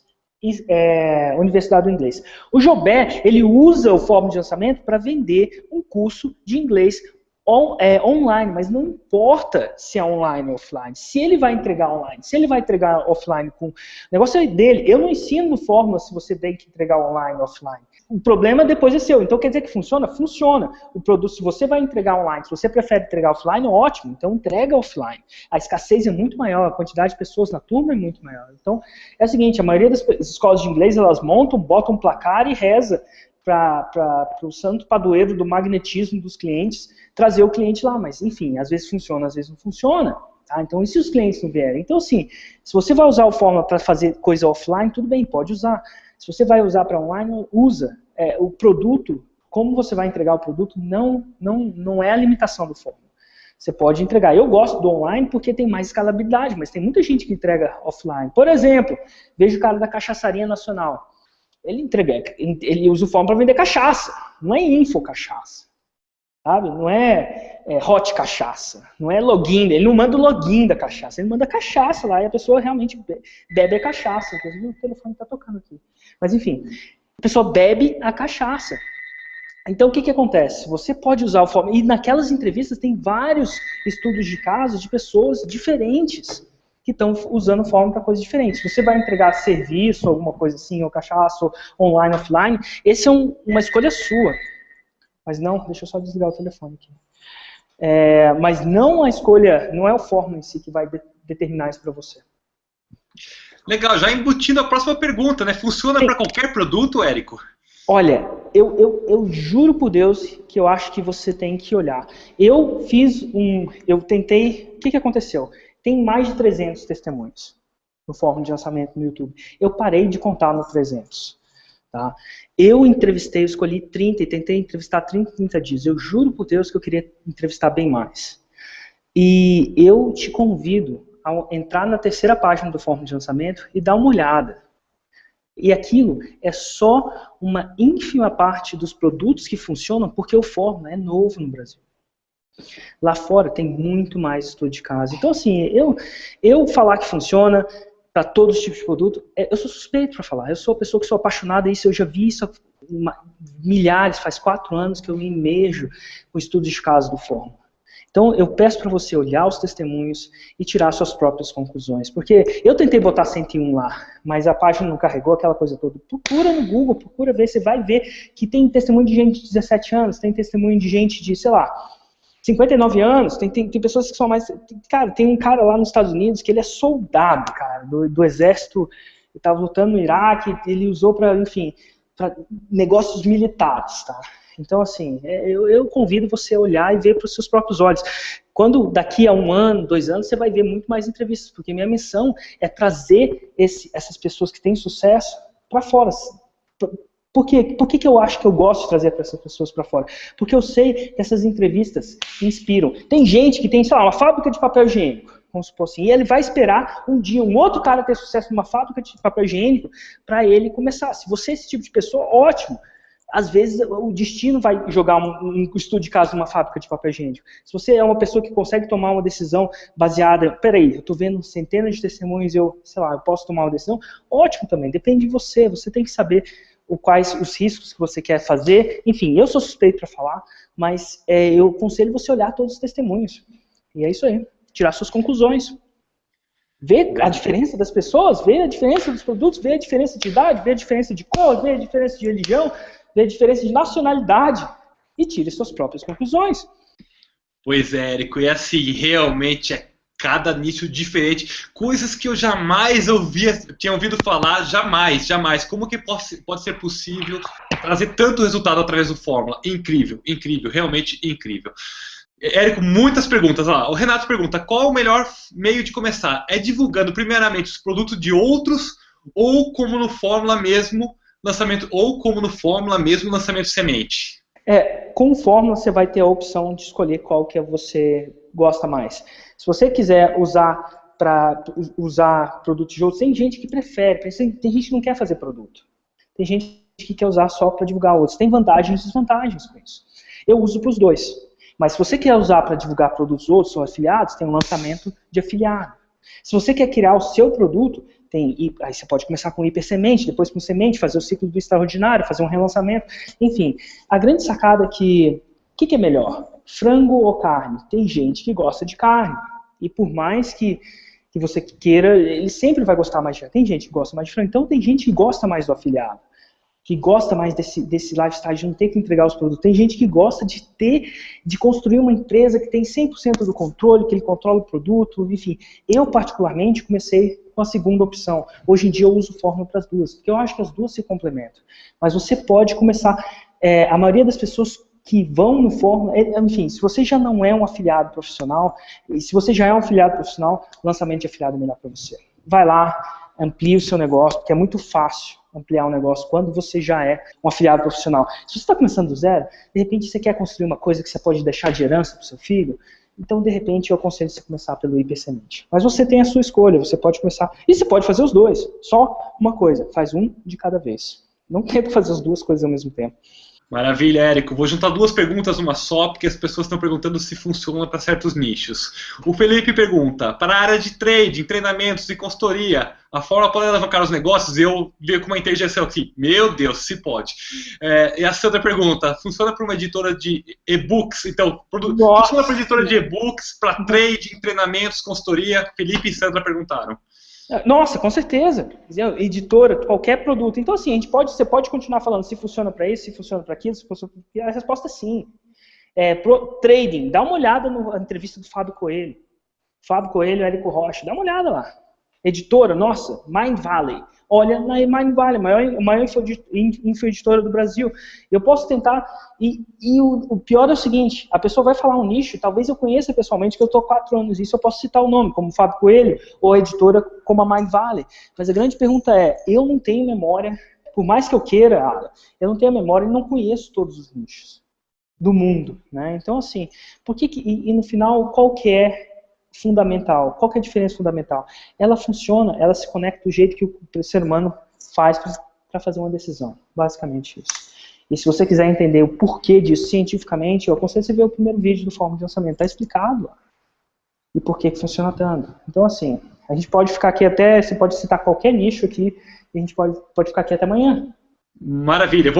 [SPEAKER 2] Universidade do Inglês. O Joubert, ele usa o fórmula de lançamento para vender um curso de inglês online, mas não importa se é online ou offline. Se ele vai entregar online, se ele vai entregar offline, o negócio é dele. Eu não ensino no Fórmula se você tem que entregar online ou offline. O problema depois é seu. Então quer dizer que funciona? Funciona. O produto, se você vai entregar online, se você prefere entregar offline, ótimo. Então entrega offline. A escassez é muito maior, a quantidade de pessoas na turma é muito maior. Então é o seguinte, a maioria das escolas de inglês, elas montam, botam um placar e reza para o santo padroeiro do magnetismo dos clientes trazer o cliente lá, mas enfim, às vezes funciona, às vezes não funciona, tá? Então, e se os clientes não vierem? Então, assim, se você vai usar o Fórmula para fazer coisa offline, tudo bem, pode usar. Se você vai usar para online, usa. O produto, como você vai entregar o produto, não é a limitação do Fórmula. Você pode entregar. Eu gosto do online porque tem mais escalabilidade, mas tem muita gente que entrega offline. Por exemplo, vejo o cara da Cachaçaria Nacional. Ele usa o Fórmula para vender cachaça, não é infocachaça. Sabe? Não é hot cachaça, não é login, ele não manda o login da cachaça, ele manda cachaça lá e a pessoa realmente bebe a cachaça. Inclusive o telefone está tocando aqui. Mas enfim, a pessoa bebe a cachaça. Então o que acontece? Você pode usar o Fórmula, e naquelas entrevistas tem vários estudos de casos de pessoas diferentes que estão usando o Fórmula para coisas diferentes. Você vai entregar serviço, alguma coisa assim, ou cachaça, ou online, offline, esse é uma escolha sua. Mas não, deixa eu só desligar o telefone aqui. Mas não a escolha, não é o Fórmula em si que vai determinar isso para você.
[SPEAKER 1] Legal, já embutindo a próxima pergunta, né? Funciona para qualquer produto, Érico?
[SPEAKER 2] Olha, eu juro por Deus que eu acho que você tem que olhar. Eu tentei, o que aconteceu? Tem mais de 300 testemunhos no Fórmula de lançamento no YouTube. Eu parei de contar no 300. Tá? Eu escolhi 30 e tentei entrevistar 30 dias. Eu juro por Deus que eu queria entrevistar bem mais. E eu te convido a entrar na terceira página do Fórmula de lançamento e dar uma olhada. E aquilo é só uma ínfima parte dos produtos que funcionam porque o Fórmula é novo no Brasil. Lá fora tem muito mais estudo de caso. Então assim, eu falar que funciona para todos os tipos de produto, eu sou suspeito para falar. Eu sou uma pessoa que sou apaixonada isso, eu já vi isso milhares, faz 4 anos que eu me imerjo com estudos de casos do Fórmula. Então eu peço para você olhar os testemunhos e tirar suas próprias conclusões. Porque eu tentei botar 101 lá, mas a página não carregou aquela coisa toda. Procura no Google, procura ver, você vai ver que tem testemunho de gente de 17 anos, tem testemunho de gente de, sei lá, 59 anos, tem pessoas que são mais... Cara, tem um cara lá nos Estados Unidos que ele é soldado, cara, do exército, ele estava lutando no Iraque, ele usou para, enfim, para negócios militares, tá? Então, assim, eu convido você a olhar e ver para os seus próprios olhos. Quando daqui a 1 ano, 2 anos, você vai ver muito mais entrevistas, porque minha missão é trazer essas pessoas que têm sucesso para fora. Por que eu acho que eu gosto de trazer essas pessoas para fora? Porque eu sei que essas entrevistas inspiram. Tem gente que tem, sei lá, uma fábrica de papel higiênico, vamos supor assim, e ele vai esperar um dia um outro cara ter sucesso numa fábrica de papel higiênico para ele começar. Se você é esse tipo de pessoa, ótimo. Às vezes o destino vai jogar um estudo de caso numa fábrica de papel higiênico. Se você é uma pessoa que consegue tomar uma decisão baseada, peraí, eu estou vendo centenas de testemunhos, eu posso tomar uma decisão, ótimo também, depende de você, você tem que saber quais os riscos que você quer fazer, enfim, eu sou suspeito para falar, mas eu aconselho você olhar todos os testemunhos, e é isso aí, tirar suas conclusões. Ver a diferença das pessoas, ver a diferença dos produtos, ver a diferença de idade, ver a diferença de cor, ver a diferença de religião, ver a diferença de nacionalidade e tire suas próprias conclusões.
[SPEAKER 1] Pois é, Érico, e assim, realmente é cada nicho diferente, coisas que eu jamais tinha ouvido falar, jamais. Como que pode ser possível trazer tanto resultado através do Fórmula? Incrível, realmente incrível. Érico, muitas perguntas. O Renato pergunta, qual o melhor meio de começar? É divulgando primeiramente os produtos de outros ou como no Fórmula mesmo, lançamento semente?
[SPEAKER 2] Com Fórmula você vai ter a opção de escolher qual que você gosta mais. Se você quiser usar produtos de outros, tem gente que prefere, tem gente que não quer fazer produto. Tem gente que quer usar só para divulgar outros. Tem vantagens e desvantagens com isso. Eu uso para os dois. Mas se você quer usar para divulgar produtos outros ou afiliados, tem um lançamento de afiliado. Se você quer criar o seu produto, aí você pode começar com hipersemente, depois com semente, fazer o ciclo do extraordinário, fazer um relançamento. Enfim, a grande sacada é que, o que é melhor? Frango ou carne? Tem gente que gosta de carne. E por mais que você queira, ele sempre vai gostar mais de frango. Tem gente que gosta mais de frango, então tem gente que gosta mais do afiliado, que gosta mais desse lifestyle de não ter que entregar os produtos. Tem gente que gosta de construir uma empresa que tem 100% do controle, que ele controla o produto, enfim. Eu, particularmente, comecei com a segunda opção. Hoje em dia eu uso Fórmula para as duas, porque eu acho que as duas se complementam. Mas você pode começar, a maioria das pessoas que vão no Fórmula, enfim, se você já não é um afiliado profissional, e se você já é um afiliado profissional, o lançamento de afiliado é melhor para você. Vai lá, amplie o seu negócio, porque é muito fácil ampliar um negócio quando você já é um afiliado profissional. Se você está começando do zero, de repente você quer construir uma coisa que você pode deixar de herança para o seu filho, então de repente eu aconselho você começar pelo hipersemente. Mas você tem a sua escolha, você pode começar, e você pode fazer os dois, só uma coisa, faz um de cada vez. Não tenta fazer as duas coisas ao mesmo tempo.
[SPEAKER 1] Maravilha, Érico. Vou juntar duas perguntas numa só, porque as pessoas estão perguntando se funciona para certos nichos. O Felipe pergunta, para a área de trading, treinamentos e consultoria, a Fórmula pode alavancar os negócios? E eu vejo com uma inteligência assim, meu Deus, se pode. E a Sandra pergunta, funciona para uma editora de e-books? Então, funciona para editora de e-books, para trading, treinamentos, consultoria? Felipe e Sandra perguntaram.
[SPEAKER 2] Nossa, com certeza. Editora, qualquer produto. Então, assim, você pode continuar falando se funciona para isso, se funciona para aquilo, se funciona para aquilo. A resposta é sim. Trading, dá uma olhada na entrevista do Fábio Coelho. Fábio Coelho e Érico Rocha, dá uma olhada lá. Editora, nossa, Mind Valley. Olha na Mind Valley, a maior infoeditora do Brasil. Eu posso tentar, e o pior é o seguinte, a pessoa vai falar um nicho, talvez eu conheça pessoalmente, que eu estou há 4 anos nisso, eu posso citar o nome, como Fábio Coelho, ou a editora como a Mind Valley. Mas a grande pergunta é, eu não tenho memória, por mais que eu queira, eu não tenho memória e não conheço todos os nichos do mundo, né? Então, assim, e no final, qual que é fundamental? Qual que é a diferença fundamental? Ela funciona, ela se conecta do jeito que o ser humano faz para fazer uma decisão. Basicamente isso. E se você quiser entender o porquê disso cientificamente, eu aconselho você ver o primeiro vídeo do Fórmula de Lançamento. Está explicado lá. E por que funciona tanto. Então, assim, a gente pode ficar aqui você pode citar qualquer nicho aqui, e a gente pode ficar aqui até amanhã.
[SPEAKER 1] Maravilha,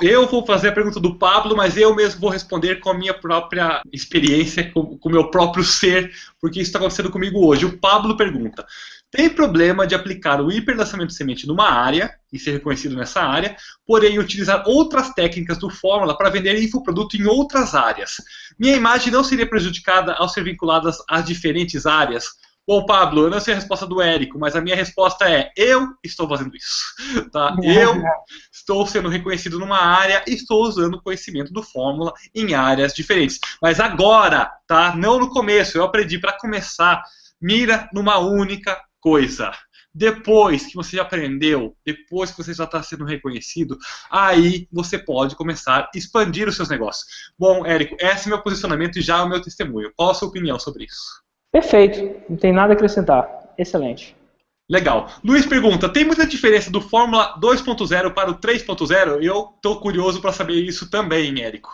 [SPEAKER 1] eu vou fazer a pergunta do Pablo, mas eu mesmo vou responder com a minha própria experiência, com o meu próprio ser, porque isso está acontecendo comigo hoje. O Pablo pergunta, tem problema de aplicar o hiperlançamento de semente numa área, e ser reconhecido nessa área, porém utilizar outras técnicas do Fórmula para vender infoproduto em outras áreas? Minha imagem não seria prejudicada ao ser vinculada às diferentes áreas? Bom, Pablo, eu não sei a resposta do Érico, mas a minha resposta é: eu estou fazendo isso. Tá? Eu estou sendo reconhecido numa área e estou usando o conhecimento do Fórmula em áreas diferentes. Mas agora, tá? Não no começo, eu aprendi para começar, mira numa única coisa. Depois que você já aprendeu, depois que você já está sendo reconhecido, aí você pode começar a expandir os seus negócios. Bom, Érico, esse é o meu posicionamento e já é o meu testemunho. Qual a sua opinião sobre isso?
[SPEAKER 2] Perfeito, não tem nada a acrescentar. Excelente.
[SPEAKER 1] Legal. Luiz pergunta, tem muita diferença do Fórmula 2.0 para o 3.0? Eu estou curioso para saber isso também, Érico.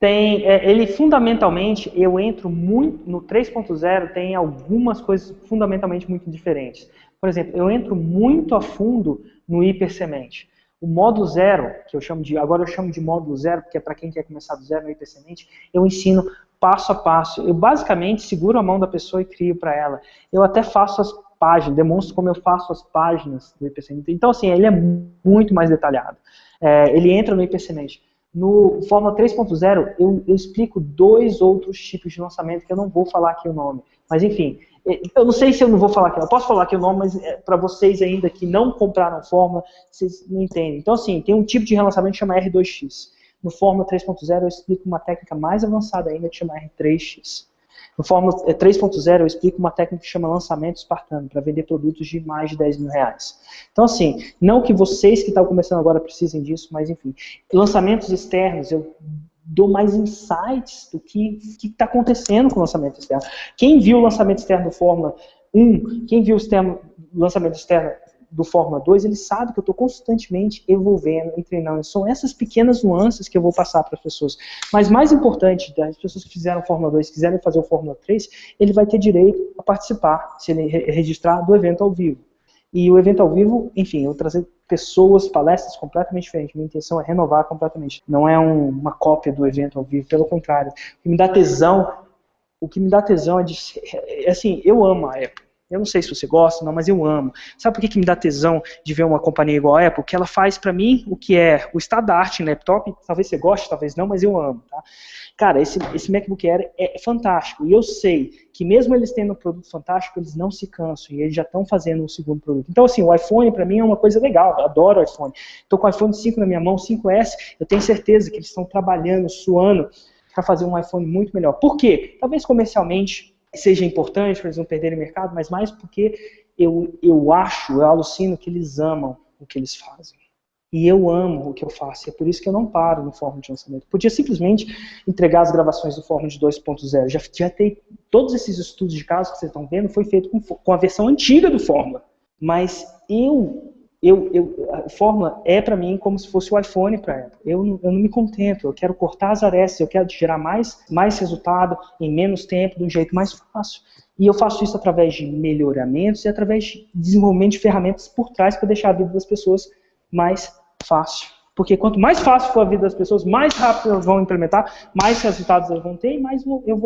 [SPEAKER 2] Tem, ele fundamentalmente, eu entro muito, no 3.0 tem algumas coisas fundamentalmente muito diferentes. Por exemplo, eu entro muito a fundo no hipersemente. O módulo 0, que agora eu chamo de módulo 0, porque é para quem quer começar do zero no hipersemente, eu ensino passo a passo. Eu basicamente seguro a mão da pessoa e crio para ela. Eu até faço as páginas, demonstro como eu faço as páginas do hipersemente. Então, assim, ele é muito mais detalhado. Ele entra no hipersemente. No Fórmula 3.0, eu explico 2 outros tipos de lançamento, que eu não vou falar aqui o nome. Mas, enfim, eu não sei se eu não vou falar aqui. Eu posso falar aqui o nome, mas para vocês ainda que não compraram Fórmula, vocês não entendem. Então, assim, tem um tipo de relançamento que chama R2X. No Fórmula 3.0, eu explico uma técnica mais avançada ainda, que chama R3X. No Fórmula 3.0, eu explico uma técnica que chama lançamento espartano, para vender produtos de mais de 10 mil reais. Então, assim, não que vocês que estão começando agora precisem disso, mas, enfim, lançamentos externos, eu dou mais insights do que está acontecendo com o lançamento externo. Quem viu o lançamento externo do Fórmula 1, quem viu o lançamento externo do Fórmula 2, ele sabe que eu estou constantemente evolvendo e treinando. São essas pequenas nuances que eu vou passar para as pessoas. Mas mais importante, das pessoas que fizeram Fórmula 2, quiserem fazer o Fórmula 3, ele vai ter direito a participar, se ele registrar, do evento ao vivo. E o evento ao vivo, enfim, eu vou trazer pessoas, palestras completamente diferentes. Minha intenção é renovar completamente. Não é uma cópia do evento ao vivo, pelo contrário. O que me dá tesão é de... Assim, eu amo a Apple. Eu não sei se você gosta, não, mas eu amo. Sabe por que me dá tesão de ver uma companhia igual a Apple? Que ela faz para mim o que é o estado da arte em laptop. Talvez você goste, talvez não, mas eu amo, tá? Cara, esse MacBook Air é fantástico. E eu sei que mesmo eles tendo um produto fantástico, eles não se cansam. E eles já estão fazendo um segundo produto. Então, assim, o iPhone para mim é uma coisa legal. Eu adoro o iPhone. Estou com o iPhone 5 na minha mão, 5S. Eu tenho certeza que eles estão trabalhando, suando, para fazer um iPhone muito melhor. Por quê? Talvez comercialmente seja importante para eles não perderem mercado, mas mais porque eu alucino que eles amam o que eles fazem. E eu amo o que eu faço, e é por isso que eu não paro no Fórmula de lançamento. Podia simplesmente entregar as gravações do Fórmula de 2.0. Já tem todos esses estudos de caso que vocês estão vendo, foi feito com a versão antiga do Fórmula. Mas a Fórmula é para mim como se fosse o iPhone para ela. Eu não me contento, eu quero cortar as arestas, eu quero gerar mais resultado em menos tempo, de um jeito mais fácil. E eu faço isso através de melhoramentos e através de desenvolvimento de ferramentas por trás para deixar a vida das pessoas mais fácil. Porque quanto mais fácil for a vida das pessoas, mais rápido elas vão implementar, mais resultados elas vão ter e mais eu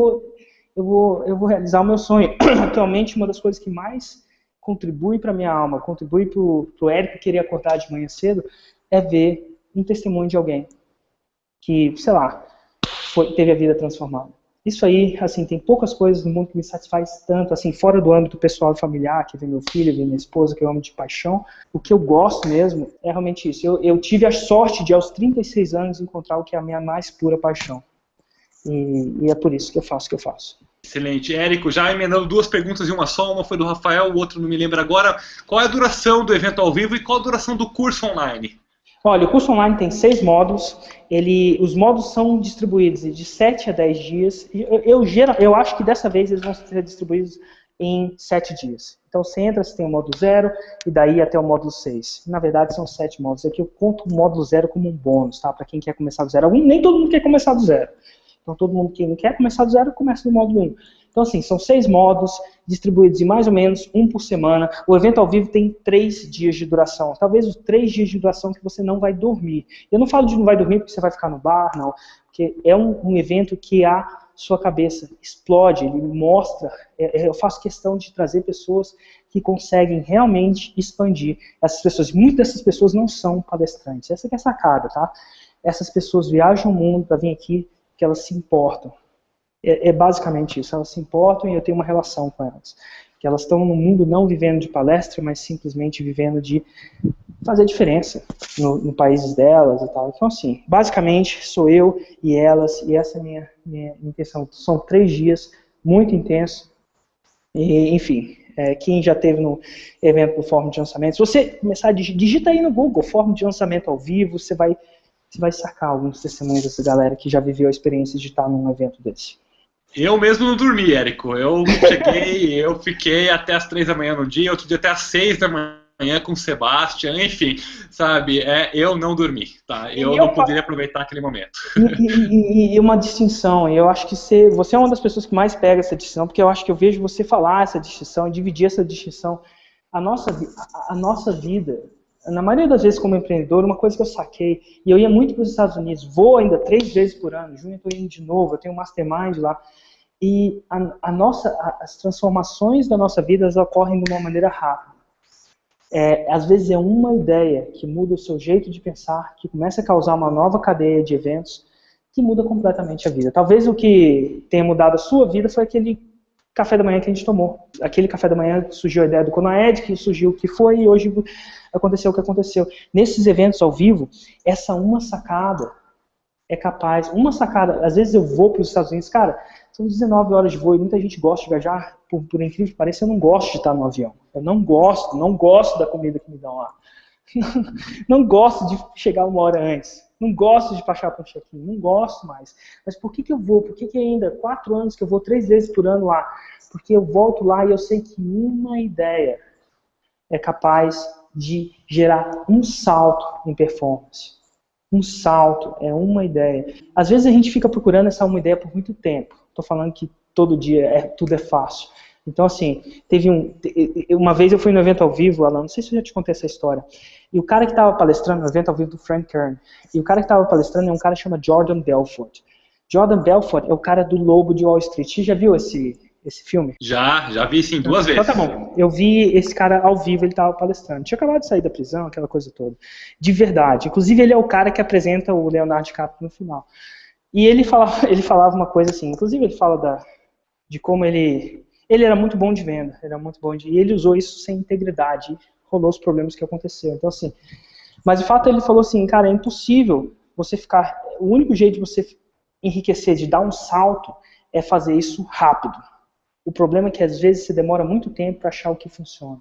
[SPEAKER 2] vou realizar o meu sonho. Atualmente, uma das coisas que mais contribui para a minha alma, contribui para o Érico que queria acordar de manhã cedo, é ver um testemunho de alguém que, sei lá, teve a vida transformada. Isso aí, assim, tem poucas coisas no mundo que me satisfaz tanto, assim, fora do âmbito pessoal e familiar, que vem meu filho, vem minha esposa, que eu amo de paixão. O que eu gosto mesmo é realmente isso. Eu tive a sorte de, aos 36 anos, encontrar o que é a minha mais pura paixão. E é por isso que eu faço o que eu faço.
[SPEAKER 1] Excelente. Érico, já emendando 2 perguntas em uma só, uma foi do Rafael, o outro não me lembro agora. Qual é a duração do evento ao vivo e qual a duração do curso online?
[SPEAKER 2] Olha, o curso online tem 6 módulos, os módulos são distribuídos de 7 a 10 dias, eu acho que dessa vez eles vão ser distribuídos em 7 dias. Então você entra, você tem o módulo 0 e daí até o módulo 6. Na verdade são 7 módulos, aqui eu conto o módulo 0 como um bônus, tá? Para quem quer começar do zero. Nem todo mundo quer começar do zero. Então todo mundo que não quer começar do zero, começa no módulo 1. Então assim, são 6 módulos, distribuídos em mais ou menos 1 por semana. O evento ao vivo tem 3 dias de duração. Talvez os 3 dias de duração que você não vai dormir. Eu não falo de não vai dormir porque você vai ficar no bar, não. Porque é um evento que a sua cabeça explode, ele mostra. Eu faço questão de trazer pessoas que conseguem realmente expandir essas pessoas. Muitas dessas pessoas não são palestrantes. Essa que é a sacada, tá? Essas pessoas viajam o mundo para vir aqui porque elas se importam. É basicamente isso, elas se importam e eu tenho uma relação com elas. que elas estão no mundo não vivendo de palestra, mas simplesmente vivendo de fazer diferença no países delas e tal. Então, assim, basicamente, sou eu e elas, e essa é a minha intenção. São 3 dias muito intensos, e, enfim, quem já esteve no evento do Fórum de Lançamento, se você começar a digita aí no Google, Fórum de Lançamento ao vivo, você vai sacar alguns testemunhos dessa galera que já viveu a experiência de estar num evento desse.
[SPEAKER 1] Eu mesmo não dormi, Érico. Eu cheguei, eu fiquei até as 3 da manhã no dia, outro dia até as 6 da manhã com o Sebastian, enfim, sabe, eu não dormi, tá? Eu não poderia aproveitar aquele momento.
[SPEAKER 2] E uma distinção, eu acho que você é uma das pessoas que mais pega essa distinção, porque eu acho que eu vejo você falar essa distinção, dividir essa distinção. A nossa vida, na maioria das vezes como empreendedor, uma coisa que eu saquei, e eu ia muito para os Estados Unidos, vou ainda 3 vezes por ano, junho eu estou indo de novo, eu tenho um mastermind lá, e as transformações da nossa vida, elas ocorrem de uma maneira rápida. Às vezes é uma ideia que muda o seu jeito de pensar, que começa a causar uma nova cadeia de eventos, que muda completamente a vida. Talvez o que tenha mudado a sua vida foi aquele café da manhã que a gente tomou. Aquele café da manhã que surgiu a ideia do Conaed, que surgiu o que foi, e hoje aconteceu o que aconteceu. Nesses eventos ao vivo, essa uma sacada é capaz, às vezes eu vou para os Estados Unidos, cara, são 19 horas de voo e muita gente gosta de viajar, por incrível que pareça, eu não gosto de estar no avião. Eu não gosto da comida que me dão lá. Não gosto de chegar 1 hora antes. Não gosto de passar por um check-in. Não gosto mais. Mas por que eu vou? Por que ainda 4 anos que eu vou 3 vezes por ano lá? Porque eu volto lá e eu sei que uma ideia é capaz de gerar um salto em performance. Um salto é uma ideia. Às vezes a gente fica procurando essa uma ideia por muito tempo. Estou falando que todo dia tudo é fácil. Então, assim, uma vez eu fui no evento ao vivo, Alan, não sei se eu já te contei essa história, e o cara que estava palestrando no evento ao vivo do Frank Kern, e o cara que estava palestrando é um cara que chama Jordan Belfort. Jordan Belfort é o cara do Lobo de Wall Street. Você já viu esse filme?
[SPEAKER 1] Já vi sim, 2 vezes.
[SPEAKER 2] Então tá bom, eu vi esse cara ao vivo, ele estava palestrando. Tinha acabado de sair da prisão, aquela coisa toda. De verdade. Inclusive ele é o cara que apresenta o Leonardo DiCaprio no final. E ele falava uma coisa assim, inclusive ele fala de como ele era muito bom de venda, e ele usou isso sem integridade, e rolou os problemas que aconteceram. Então assim, mas o fato ele falou assim, cara, é impossível você ficar, o único jeito de você enriquecer, de dar um salto, é fazer isso rápido. O problema é que às vezes você demora muito tempo para achar o que funciona.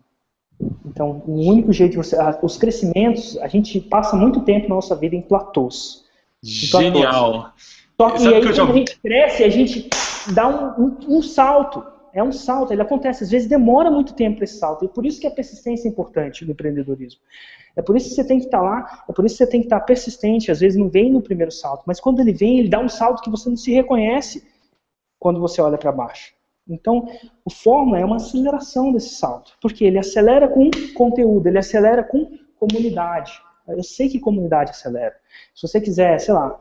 [SPEAKER 2] Então, o único jeito de você, os crescimentos, a gente passa muito tempo na nossa vida em platôs.
[SPEAKER 1] Genial.
[SPEAKER 2] Só que aí quando a gente cresce, a gente dá um salto. É um salto, ele acontece, às vezes demora muito tempo esse salto. E por isso que a persistência é importante no empreendedorismo. É por isso que você tem que estar lá, é por isso que você tem que estar persistente. Às vezes não vem no primeiro salto, mas quando ele vem, ele dá um salto que você não se reconhece quando você olha para baixo. Então, o Fórmula é uma aceleração desse salto, porque ele acelera com conteúdo, ele acelera com comunidade. Eu sei que comunidade acelera. Se você quiser, sei lá,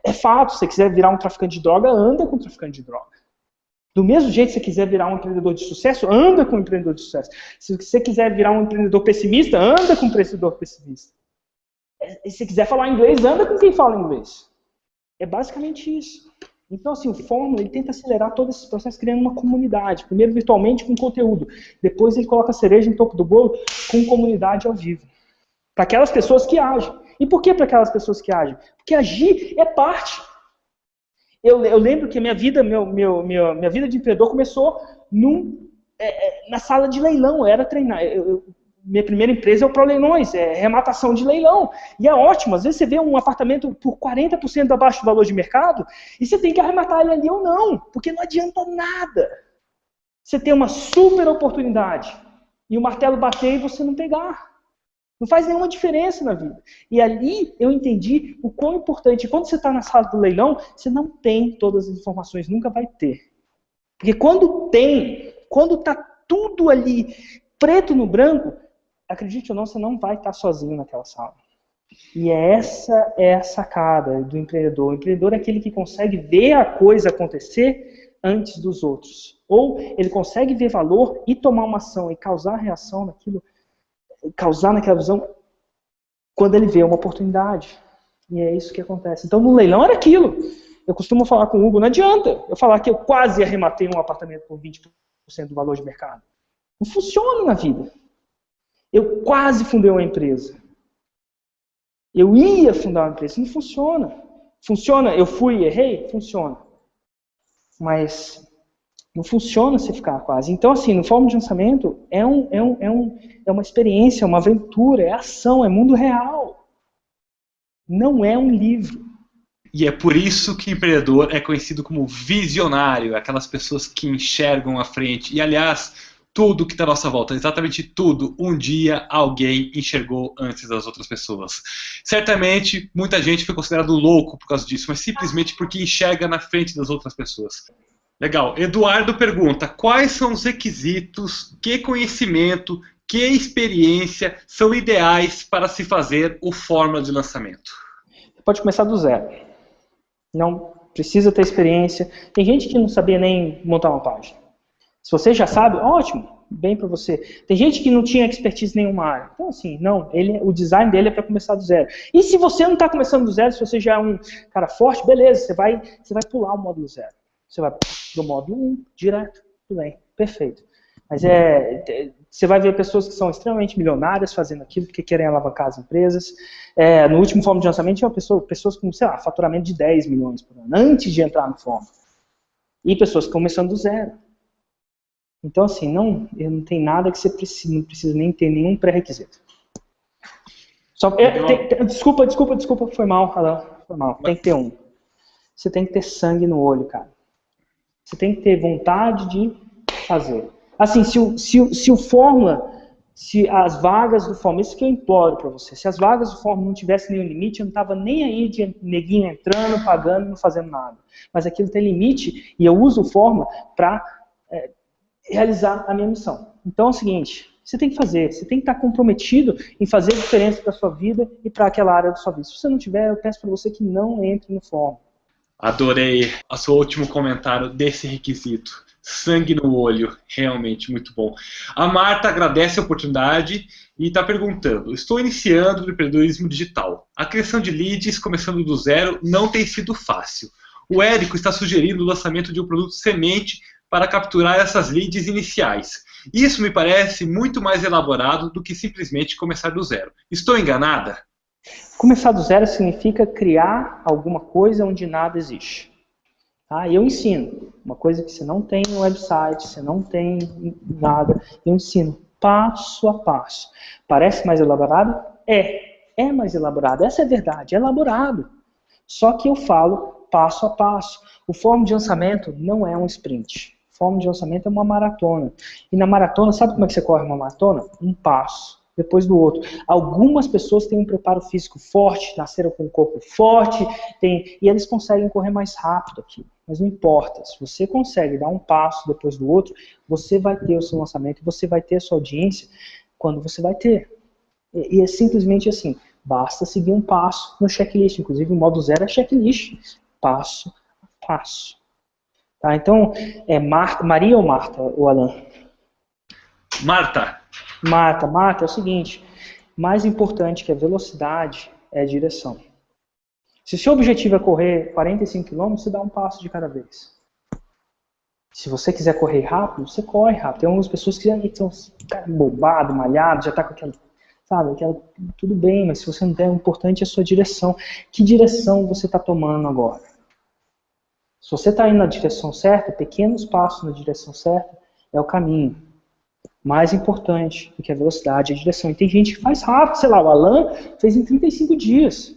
[SPEAKER 2] é fato, se você quiser virar um traficante de droga, anda com um traficante de droga. Do mesmo jeito, se você quiser virar um empreendedor de sucesso, anda com um empreendedor de sucesso. Se você quiser virar um empreendedor pessimista, anda com um empreendedor pessimista. E se quiser falar inglês, anda com quem fala inglês. É basicamente isso. Então, assim, o Fórmula, ele tenta acelerar todo esse processo criando uma comunidade. Primeiro, virtualmente, com conteúdo. Depois, ele coloca a cereja em topo do bolo com comunidade ao vivo. Para aquelas pessoas que agem. E por que para aquelas pessoas que agem? Porque agir é parte. Eu lembro que minha vida de empreendedor começou na sala de leilão. Eu era treinar. Minha primeira empresa é o ProLeilões, é rematação de leilão. E é ótimo, às vezes você vê um apartamento por 40% abaixo do valor de mercado e você tem que arrematar ele ali ou não, porque não adianta nada. Você tem uma super oportunidade e o martelo bater e você não pegar. Não faz nenhuma diferença na vida. E ali eu entendi o quão importante. Quando você está na sala do leilão, você não tem todas as informações, nunca vai ter. Porque quando está tudo ali preto no branco, acredite ou não, você não vai estar sozinho naquela sala. E essa é a sacada do empreendedor. O empreendedor é aquele que consegue ver a coisa acontecer antes dos outros. Ou ele consegue ver valor e tomar uma ação e causar reação naquilo, causar naquela visão quando ele vê uma oportunidade. E é isso que acontece. Então, no leilão era aquilo. Eu costumo falar com o Hugo, não adianta eu falar que eu quase arrematei um apartamento por 20% do valor de mercado. Não funciona na vida. Eu quase fundei uma empresa. Eu ia fundar uma empresa. Não funciona. Funciona? Eu fui e errei? Funciona. Mas não funciona se ficar quase. Então, assim, no Fórmula de Lançamento é uma experiência, uma aventura, é ação, é mundo real. Não é um livro.
[SPEAKER 1] E é por isso que empreendedor é conhecido como visionário, aquelas pessoas que enxergam à frente. E, aliás, tudo que está à nossa volta, exatamente tudo, um dia alguém enxergou antes das outras pessoas. Certamente, muita gente foi considerado louco por causa disso, mas simplesmente porque enxerga na frente das outras pessoas. Legal. Eduardo pergunta, quais são os requisitos, que conhecimento, que experiência são ideais para se fazer o Fórmula de Lançamento?
[SPEAKER 2] Você pode começar do zero. Não precisa ter experiência. Tem gente que não sabia nem montar uma página. Se você já sabe, ótimo, bem para você. Tem gente que não tinha expertise em nenhuma área. Então, assim, não, o design dele é para começar do zero. E se você não está começando do zero, se você já é um cara forte, beleza, você vai pular o módulo zero. Você vai do módulo 1 direto. Tudo bem, perfeito. Mas você vai ver pessoas que são extremamente milionárias fazendo aquilo porque querem alavancar as empresas. No último Fórmula de Lançamento tinha pessoas com, sei lá, faturamento de 10 milhões por ano, antes de entrar no Fórmula. E pessoas começando do zero. Então, assim, não tem nada que você não precisa nem ter nenhum pré-requisito. Desculpa, foi mal, Alan, foi mal. Tem que ter um. Você tem que ter sangue no olho, cara. Você tem que ter vontade de fazer. Assim, se o Fórmula, se as vagas do Fórmula, isso que eu imploro para você, se as vagas do Fórmula não tivessem nenhum limite, eu não estava nem aí de neguinho entrando, pagando, não fazendo nada. Mas aquilo tem limite e eu uso o Fórmula para realizar a minha missão. Então é o seguinte, você tem que fazer, você tem que estar comprometido em fazer a diferença para a sua vida e para aquela área da sua vida. Se você não tiver, eu peço para você que não entre no Fórmula.
[SPEAKER 1] Adorei o seu último comentário desse requisito. Sangue no olho, realmente muito bom. A Marta agradece a oportunidade e está perguntando, estou iniciando no empreendedorismo digital. A criação de leads, começando do zero, não tem sido fácil. O Érico está sugerindo o lançamento de um produto semente para capturar essas leads iniciais. Isso me parece muito mais elaborado do que simplesmente começar do zero. Estou enganada?
[SPEAKER 2] Começar do zero significa criar alguma coisa onde nada existe. Tá? Eu ensino. Uma coisa que você não tem no website, você não tem nada, eu ensino passo a passo. Parece mais elaborado? É mais elaborado. Essa é a verdade, é elaborado. Só que eu falo passo a passo. O Fórmula de Lançamento não é um sprint. O Fórmula de Lançamento é uma maratona. E na maratona, sabe como é que você corre uma maratona? Um passo depois do outro. Algumas pessoas têm um preparo físico forte, nasceram com um corpo forte, e eles conseguem correr mais rápido aqui. Mas não importa, se você consegue dar um passo depois do outro, você vai ter o seu lançamento, você vai ter a sua audiência quando você vai ter. E é simplesmente assim, basta seguir um passo no checklist. Inclusive o modo zero é checklist, passo a passo. Tá? Então, Maria ou Marta, o Alan?
[SPEAKER 1] Marta,
[SPEAKER 2] é o seguinte, mais importante que a velocidade é a direção. Se o seu objetivo é correr 45 km, você dá um passo de cada vez. Se você quiser correr rápido, você corre rápido. Tem algumas pessoas que já estão bobados, malhados, já está com aquela, sabe, tudo bem, mas se você não tem, o importante é a sua direção. Que direção você está tomando agora? Se você está indo na direção certa, pequenos passos na direção certa é o caminho. Mais importante do que a velocidade é a direção. E tem gente que faz rápido, sei lá, o Alan fez em 35 dias.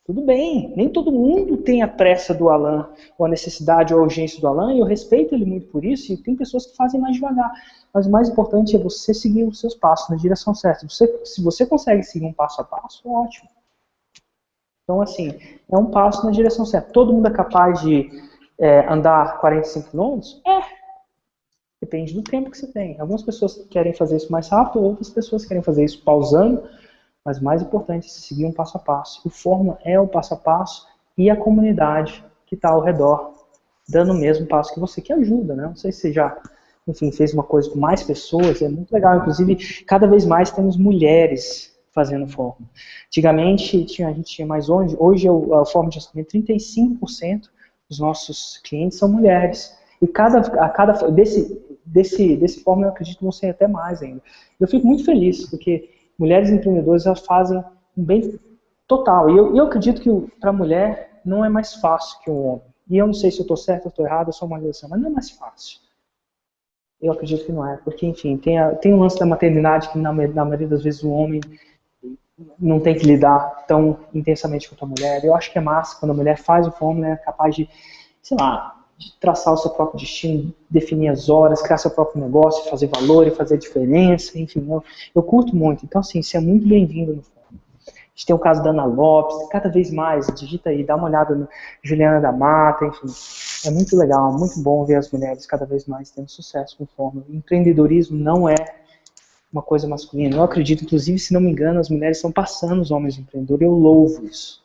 [SPEAKER 2] Tudo bem, nem todo mundo tem a pressa do Alan, ou a necessidade ou a urgência do Alan, e eu respeito ele muito por isso, e tem pessoas que fazem mais devagar. Mas o mais importante é você seguir os seus passos na direção certa. Se você consegue seguir um passo a passo, ótimo. Então, assim, é um passo na direção certa. Todo mundo é capaz de andar 45 km? Depende do tempo que você tem. Algumas pessoas querem fazer isso mais rápido, outras pessoas querem fazer isso pausando, mas o mais importante é seguir um passo a passo. O Fórmula é o passo a passo e a comunidade que está ao redor, dando o mesmo passo que você, que ajuda, né? Não sei se você já, enfim, fez uma coisa com mais pessoas, é muito legal. Inclusive, cada vez mais temos mulheres fazendo Fórmula. Antigamente, a gente tinha mais hoje o Fórmula de Lançamento, 35% dos nossos clientes são mulheres. E desse fórum eu acredito que vão ser até mais ainda. Eu fico muito feliz, porque mulheres empreendedoras elas fazem um bem total. E eu acredito que para a mulher não é mais fácil que o homem. E eu não sei se eu estou certo ou estou errado, eu sou uma geração, mas não é mais fácil. Eu acredito que não é, porque, enfim, tem um lance da maternidade que na maioria das vezes o homem não tem que lidar tão intensamente com a mulher. Eu acho que é massa quando a mulher faz o fome, né, é capaz de, sei lá, de traçar o seu próprio destino, definir as horas, criar seu próprio negócio, fazer valor e fazer diferença, enfim, eu curto muito. Então, assim, isso é muito bem-vindo no fome. A gente tem o caso da Ana Lopes, cada vez mais, digita aí, dá uma olhada no Juliana da Mata, enfim. É muito legal, muito bom ver as mulheres cada vez mais tendo sucesso com fome. O empreendedorismo não é uma coisa masculina. Eu acredito, inclusive, se não me engano, as mulheres estão passando os homens empreendedores. Eu louvo isso.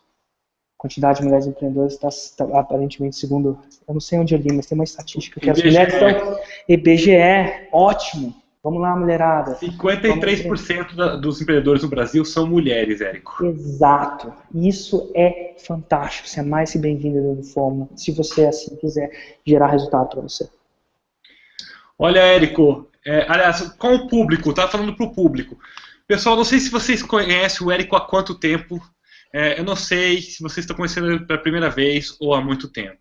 [SPEAKER 2] A quantidade de mulheres empreendedoras está aparentemente, segundo, eu não sei onde eu li, mas tem uma estatística que as mulheres estão... IBGE, ótimo. Vamos lá, mulherada.
[SPEAKER 1] 53% dos empreendedores no Brasil são mulheres, Érico.
[SPEAKER 2] Exato. Isso é fantástico. Você é mais que bem-vindo do Fórmula, se você assim quiser gerar resultado para você.
[SPEAKER 1] Olha, Érico, aliás, com o público, tá falando para o público. Pessoal, não sei se vocês conhecem o Érico há quanto tempo. Eu não sei se vocês estão conhecendo ele pela primeira vez ou há muito tempo.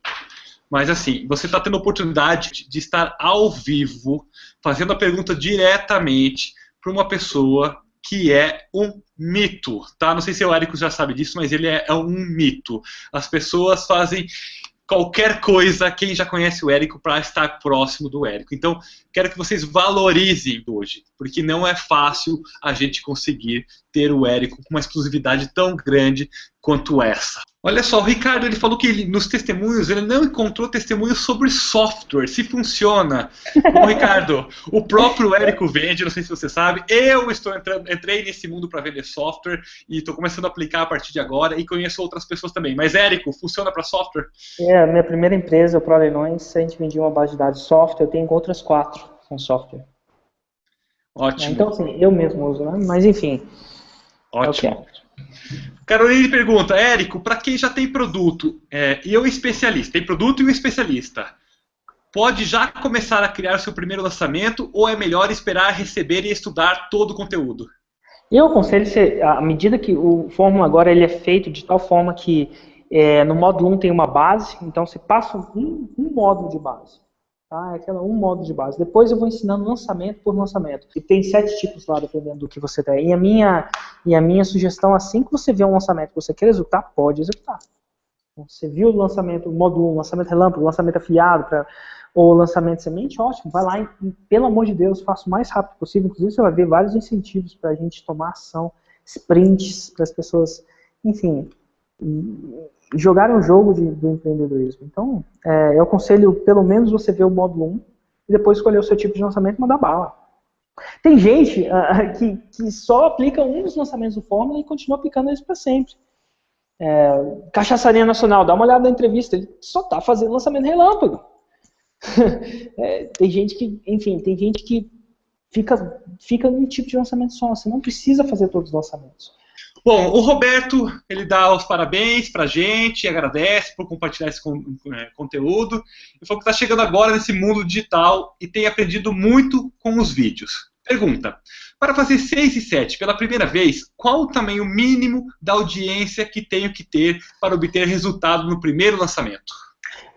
[SPEAKER 1] Mas assim, você está tendo a oportunidade de estar ao vivo, fazendo a pergunta diretamente para uma pessoa que é um mito, tá? Não sei se o Érico já sabe disso, mas ele é um mito. As pessoas fazem qualquer coisa, quem já conhece o Érico, para estar próximo do Érico. Então, quero que vocês valorizem hoje, porque não é fácil a gente conseguir ter o Érico com uma exclusividade tão grande quanto essa. Olha só, o Ricardo ele falou que nos testemunhos ele não encontrou testemunhos sobre software, se funciona. Bom, Ricardo, o próprio Érico vende, não sei se você sabe, eu entrei nesse mundo para vender software e estou começando a aplicar a partir de agora e conheço outras pessoas também. Mas, Érico, funciona para software?
[SPEAKER 2] A minha primeira empresa, o ProLeilões, a gente vendia uma base de dados de software, eu tenho outras 4 com software.
[SPEAKER 1] Ótimo.
[SPEAKER 2] Então, assim, eu mesmo uso, né? Mas, enfim.
[SPEAKER 1] Ótimo. Caroline pergunta, Érico, para quem já tem produto e o especialista, tem produto e o especialista, pode já começar a criar o seu primeiro lançamento ou é melhor esperar receber e estudar todo o conteúdo? Eu aconselho, à medida que o Fórmula agora ele é feito de tal forma que no módulo 1 tem uma base, então você passa um módulo de base. Tá? É um módulo de base. Depois eu vou ensinando lançamento por lançamento. E tem 7 tipos lá, dependendo do que você der. E a minha sugestão, assim que você vê um lançamento que você quer executar, pode executar. Então, você viu o lançamento, o módulo 1, lançamento relâmpago, lançamento afiliado, ou lançamento semente, ótimo. Vai lá e, pelo amor de Deus, faça o mais rápido possível. Inclusive, você vai ver vários incentivos para a gente tomar ação, sprints para as pessoas, enfim, jogar um jogo do empreendedorismo. Então, eu aconselho, pelo menos, você ver o módulo 1 e depois escolher o seu tipo de lançamento e mandar bala. Tem gente que só aplica um dos lançamentos do Fórmula e continua aplicando eles para sempre. Cachaçaria Nacional, dá uma olhada na entrevista, ele só está fazendo lançamento relâmpago. Tem gente que, enfim, tem gente que fica num tipo de lançamento só, você não precisa fazer todos os lançamentos. Bom, o Roberto, ele dá os parabéns pra gente, agradece por compartilhar esse conteúdo. Ele falou que está chegando agora nesse mundo digital e tem aprendido muito com os vídeos. Pergunta, para fazer 6 e 7 pela primeira vez, qual o tamanho mínimo da audiência que tenho que ter para obter resultado no primeiro lançamento?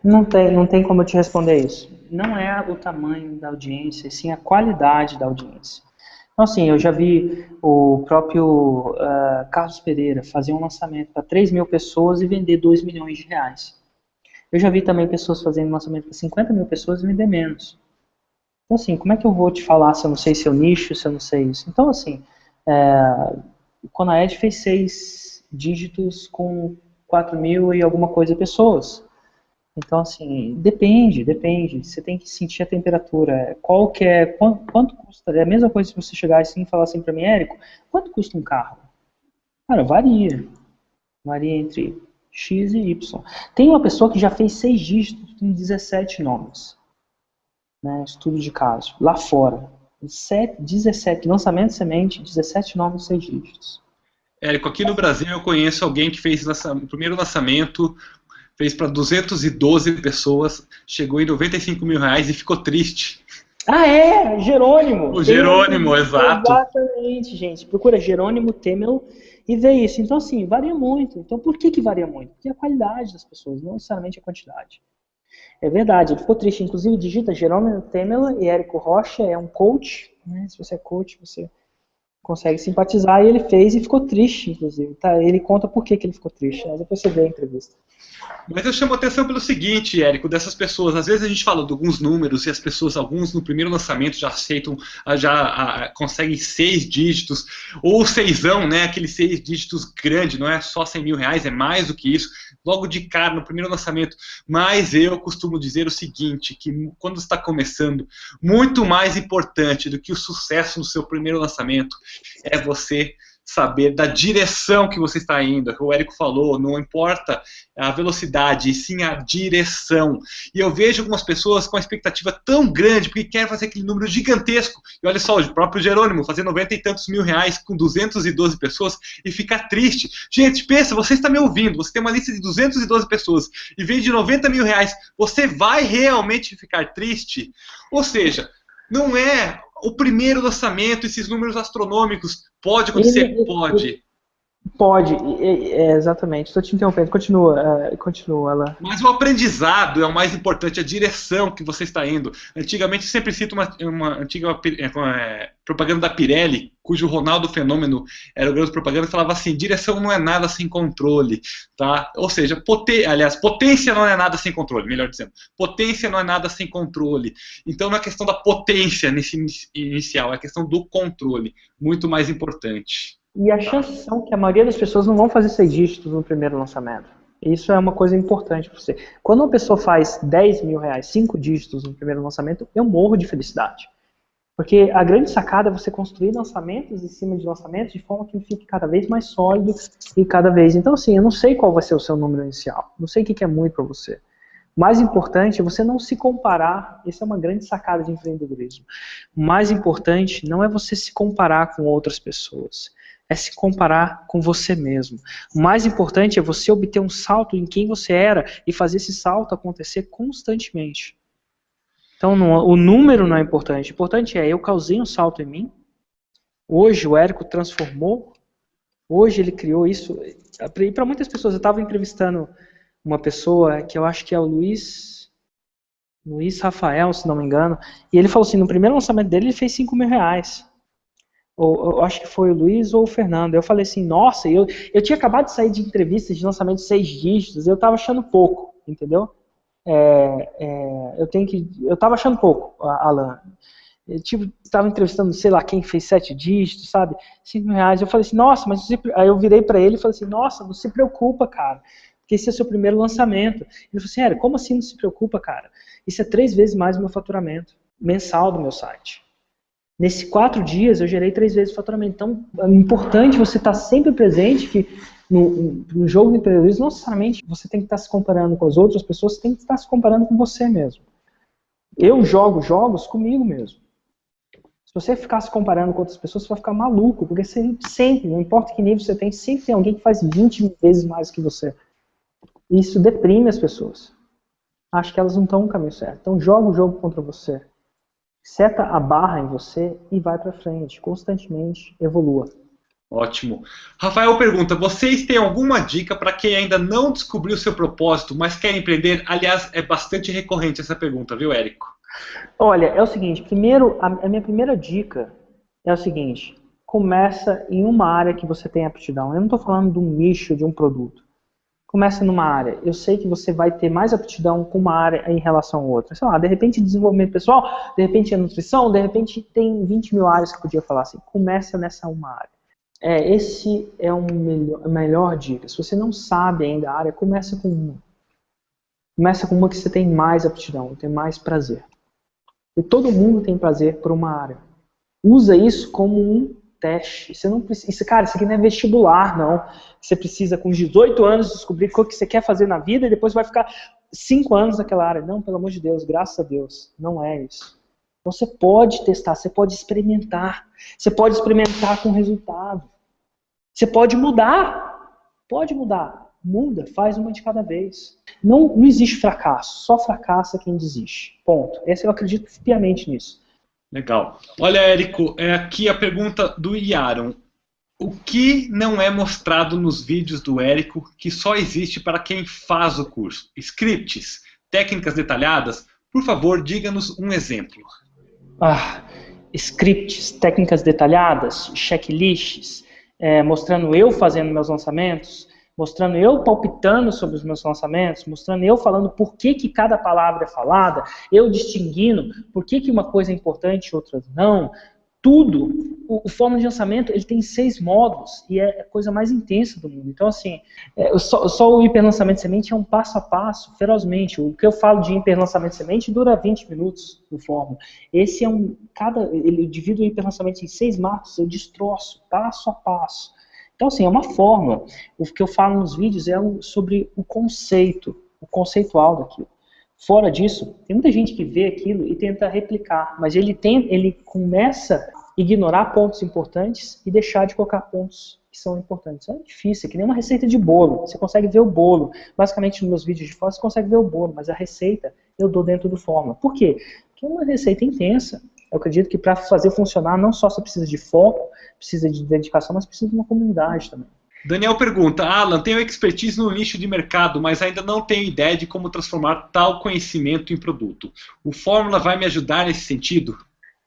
[SPEAKER 1] Não tem como eu te responder isso. Não é o tamanho da audiência, sim a qualidade da audiência. Então, assim, eu já vi o próprio Carlos Pereira fazer um lançamento para 3 mil pessoas e vender 2 milhões de reais. Eu já vi também pessoas fazendo lançamento para 50 mil pessoas e vender menos. Então, assim, como é que eu vou te falar se eu não sei seu nicho, se eu não sei isso? Então, assim, o Conaed fez 6 dígitos com 4 mil e alguma coisa pessoas. Então, assim, depende. Você tem que sentir a temperatura. Quanto custa? É a mesma coisa se você chegar assim e falar assim para mim, Érico, quanto custa um carro? Cara, varia. Varia entre X e Y. Tem uma pessoa que já fez 6 dígitos com 17 nomes. Né, estudo de caso. Lá fora. 17, lançamento de semente, 17 nomes, 6 dígitos. Érico, aqui no Brasil eu conheço alguém que fez o primeiro lançamento, fez para 212 pessoas, chegou em 95 mil reais e ficou triste.
[SPEAKER 2] Ah, é! Jerônimo!
[SPEAKER 1] O Jerônimo, exato.
[SPEAKER 2] Exatamente, gente. Procura Jerônimo Temel e vê isso. Então, assim, varia muito. Então, por que varia muito? Porque a qualidade das pessoas, não necessariamente a quantidade. É verdade, ele ficou triste. Inclusive, digita Jerônimo Temel e Érico Rocha, é um coach, né? Se você é coach, você consegue simpatizar, e ele fez e ficou triste, inclusive. Tá? Ele conta por que ele ficou triste, né? Depois você vê a entrevista.
[SPEAKER 1] Mas eu chamo a atenção pelo seguinte, Érico, dessas pessoas. Às vezes a gente fala de alguns números e as pessoas, alguns no primeiro lançamento já aceitam, já conseguem 6 dígitos, ou seisão, né? Aqueles 6 dígitos grande, não é só 100 mil reais, é mais do que isso, logo de cara, no primeiro lançamento. Mas eu costumo dizer o seguinte, que quando está começando, muito mais importante do que o sucesso no seu primeiro lançamento é você saber da direção que você está indo, que o Érico falou, não importa a velocidade, e sim a direção. E eu vejo algumas pessoas com uma expectativa tão grande, porque querem fazer aquele número gigantesco, e olha só, o próprio Jerônimo, fazer 90 e tantos mil reais com 212 pessoas e ficar triste. Gente, pensa, você está me ouvindo, você tem uma lista de 212 pessoas, e vende 90 mil reais, você vai realmente ficar triste? Ou seja, não é o primeiro lançamento, esses números astronômicos. Pode acontecer? Pode.
[SPEAKER 2] Pode, exatamente. Estou te interrompendo. Continua lá.
[SPEAKER 1] Mas o aprendizado é o mais importante, a direção que você está indo. Antigamente, eu sempre cito uma antiga propaganda da Pirelli, cujo Ronaldo Fenômeno era o grande propaganda, que falava assim, direção não é nada sem controle. Tá? Ou seja, potência não é nada sem controle, melhor dizendo. Potência não é nada sem controle. Então não é questão da potência nesse inicial, é questão do controle. Muito mais importante.
[SPEAKER 2] E a chance são que a maioria das pessoas não vão fazer 6 dígitos no primeiro lançamento. Isso é uma coisa importante para você. Quando uma pessoa faz 10 mil reais, 5 dígitos no primeiro lançamento, eu morro de felicidade. Porque a grande sacada é você construir lançamentos em cima de lançamentos de forma que ele fique cada vez mais sólido e cada vez... Então, assim, eu não sei qual vai ser o seu número inicial. Não sei o que é muito para você. O mais importante é você não se comparar. Essa é uma grande sacada de empreendedorismo. O mais importante não é você se comparar com outras pessoas. É se comparar com você mesmo. O mais importante é você obter um salto em quem você era e fazer esse salto acontecer constantemente. Então, o número não é importante. O importante é, eu causei um salto em mim. Hoje o Érico transformou. Hoje ele criou isso. E para muitas pessoas, eu estava entrevistando uma pessoa que eu acho que é o Luiz Rafael, se não me engano. E ele falou assim, no primeiro lançamento dele, ele fez 5 mil reais. Eu acho que foi o Luiz ou o Fernando. Eu falei assim, nossa, eu tinha acabado de sair de entrevistas de lançamento de 6 dígitos, eu estava achando pouco, entendeu? Eu estava achando pouco, Alan. Eu estava entrevistando, sei lá, quem fez 7 dígitos, sabe? 5 mil reais. Eu falei assim, nossa, mas aí eu virei para ele e falei assim, nossa, não se preocupa, cara, porque esse é o seu primeiro lançamento. Ele falou assim, como assim não se preocupa, cara? Isso é 3 vezes mais o meu faturamento mensal do meu site. Nesses 4 dias eu gerei 3 vezes o faturamento. Então é importante você estar sempre presente que no jogo de empreendedorismo, não necessariamente você tem que estar se comparando com as outras pessoas, você tem que estar se comparando com você mesmo. Eu jogo jogos comigo mesmo. Se você ficar se comparando com outras pessoas, você vai ficar maluco, porque você sempre, não importa que nível você tem, sempre tem alguém que faz 20 vezes mais que você. Isso deprime as pessoas. Acho que elas não estão no caminho certo. Então joga o jogo contra você. Seta a barra em você e vai para frente, constantemente evolua.
[SPEAKER 1] Ótimo. Rafael pergunta, vocês têm alguma dica para quem ainda não descobriu o seu propósito, mas quer empreender? Aliás, é bastante recorrente essa pergunta, viu, Érico?
[SPEAKER 2] Olha, é o seguinte, primeiro, a minha primeira dica é o seguinte, começa em uma área que você tem aptidão. Eu não estou falando de um nicho, de um produto. Começa numa área. Eu sei que você vai ter mais aptidão com uma área em relação a outra. Sei lá, de repente desenvolvimento pessoal, de repente a nutrição, de repente tem 20 mil áreas que eu podia falar assim. Começa nessa uma área. Esse é a melhor dica. Se você não sabe ainda a área, começa com uma. Começa com uma que você tem mais aptidão, tem mais prazer. E todo mundo tem prazer por uma área. Usa isso como um teste. Você não precisa, cara, isso aqui não é vestibular, não. Você precisa, com 18 anos, descobrir o que você quer fazer na vida e depois vai ficar 5 anos naquela área. Não, pelo amor de Deus, graças a Deus. Não é isso. Então, você pode testar, você pode experimentar. Você pode experimentar com resultado. Você pode mudar. Pode mudar. Muda, faz uma de cada vez. Não existe fracasso. Só fracassa quem desiste. Ponto. Eu acredito piamente nisso.
[SPEAKER 1] Legal. Olha, Érico, aqui a pergunta do Yaron. O que não é mostrado nos vídeos do Érico que só existe para quem faz o curso? Scripts, técnicas detalhadas? Por favor, diga-nos um exemplo.
[SPEAKER 2] Scripts, técnicas detalhadas, checklists, mostrando eu fazendo meus lançamentos, mostrando eu palpitando sobre os meus lançamentos, mostrando eu falando por que cada palavra é falada, eu distinguindo por que uma coisa é importante e outra não. Tudo, o fórmula de lançamento, ele tem 6 módulos e é a coisa mais intensa do mundo. Então, assim, só o hiperlançamento de semente é um passo a passo, ferozmente. O que eu falo de hiperlançamento de semente dura 20 minutos no fórmula. Esse é eu divido o hiperlançamento em 6 marcos, eu destroço, passo a passo. Então, assim, é uma fórmula. O que eu falo nos vídeos é sobre o conceito, o conceitual daquilo. Fora disso, tem muita gente que vê aquilo e tenta replicar, mas ele começa a ignorar pontos importantes e deixar de colocar pontos que são importantes. É difícil, é que nem uma receita de bolo. Você consegue ver o bolo. Basicamente, nos meus vídeos de fora, você consegue ver o bolo, mas a receita eu dou dentro do fórmula. Por quê? Porque é uma receita intensa. Eu acredito que para fazer funcionar, não só você precisa de foco, precisa de dedicação, mas precisa de uma comunidade também.
[SPEAKER 1] Daniel pergunta, Alan, tenho expertise no nicho de mercado, mas ainda não tenho ideia de como transformar tal conhecimento em produto. O Fórmula vai me ajudar nesse sentido?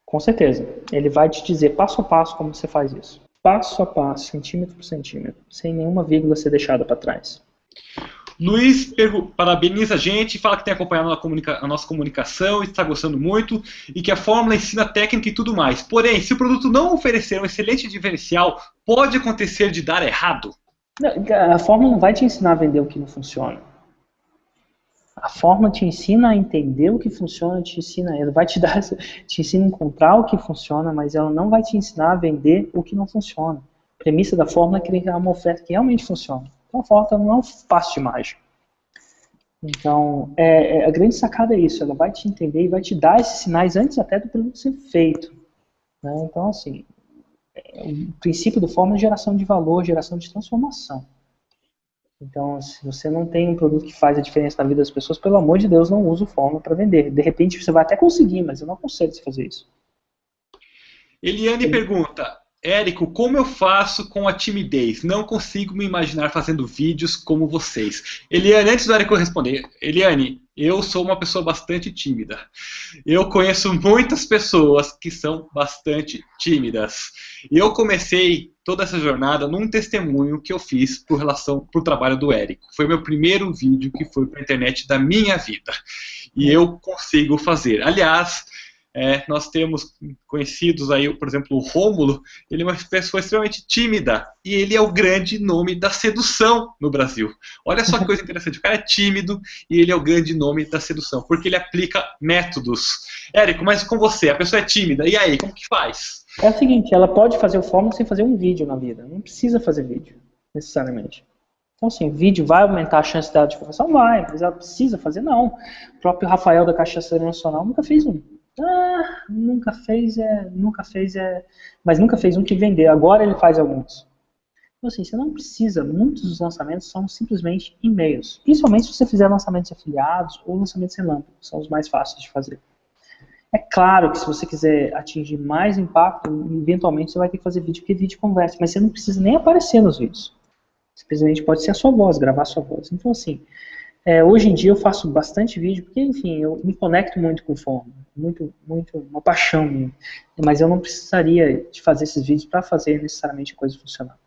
[SPEAKER 2] Com certeza. Ele vai te dizer passo a passo como você faz isso. Passo a passo, centímetro por centímetro, sem nenhuma vírgula ser deixada para trás.
[SPEAKER 1] Luiz parabeniza a gente, fala que tem acompanhado a nossa comunicação, está gostando muito e que a Fórmula ensina técnica e tudo mais. Porém, se o produto não oferecer um excelente diferencial, pode acontecer de dar errado?
[SPEAKER 2] A Fórmula não vai te ensinar a vender o que não funciona. A Fórmula te ensina a entender o que funciona, ela vai te ensina a encontrar o que funciona, mas ela não vai te ensinar a vender o que não funciona. A premissa da Fórmula é criar uma oferta que realmente funciona. Então a Fórmula não é um passo de mágica. Então, a grande sacada é isso, ela vai te entender e vai te dar esses sinais antes até do produto ser feito. Né? Então, assim, o princípio do Fórmula é geração de valor, geração de transformação. Então, se você não tem um produto que faz a diferença na vida das pessoas, pelo amor de Deus, não use o Fórmula para vender. De repente você vai até conseguir, mas eu não aconselho você fazer isso.
[SPEAKER 1] Eliane pergunta, Érico, como eu faço com a timidez? Não consigo me imaginar fazendo vídeos como vocês. Eliane, antes do Érico responder, Eliane, eu sou uma pessoa bastante tímida. Eu conheço muitas pessoas que são bastante tímidas. E eu comecei toda essa jornada num testemunho que eu fiz por relação ao trabalho do Érico. Foi o meu primeiro vídeo que foi para a internet da minha vida. E eu consigo fazer. Aliás, nós temos conhecidos aí, por exemplo, o Rômulo, ele é uma pessoa extremamente tímida, e ele é o grande nome da sedução no Brasil. Olha só que coisa interessante, o cara é tímido e ele é o grande nome da sedução, porque ele aplica métodos. Érico, mas com você, a pessoa é tímida, e aí, como que faz?
[SPEAKER 2] É o seguinte, ela pode fazer o Fórmula sem fazer um vídeo na vida, não precisa fazer vídeo, necessariamente. Então, assim, vídeo vai aumentar a chance dela de conversão? Vai, mas ela precisa fazer? Não. O próprio Rafael da Cachaçaria Nacional nunca fez um. Mas nunca fez um que vender. Agora ele faz alguns. Então, assim, você não precisa. Muitos dos lançamentos são simplesmente e-mails. Principalmente se você fizer lançamentos afiliados ou lançamentos relâmpago, que são os mais fáceis de fazer. É claro que se você quiser atingir mais impacto, eventualmente você vai ter que fazer vídeo, porque vídeo conversa. Mas você não precisa nem aparecer nos vídeos. Simplesmente pode ser a sua voz, gravar a sua voz. Então, assim, hoje em dia eu faço bastante vídeo, porque, enfim, eu me conecto muito com o Fórmula. Uma paixão minha. Mas eu não precisaria de fazer esses vídeos para fazer necessariamente a coisa funcionar.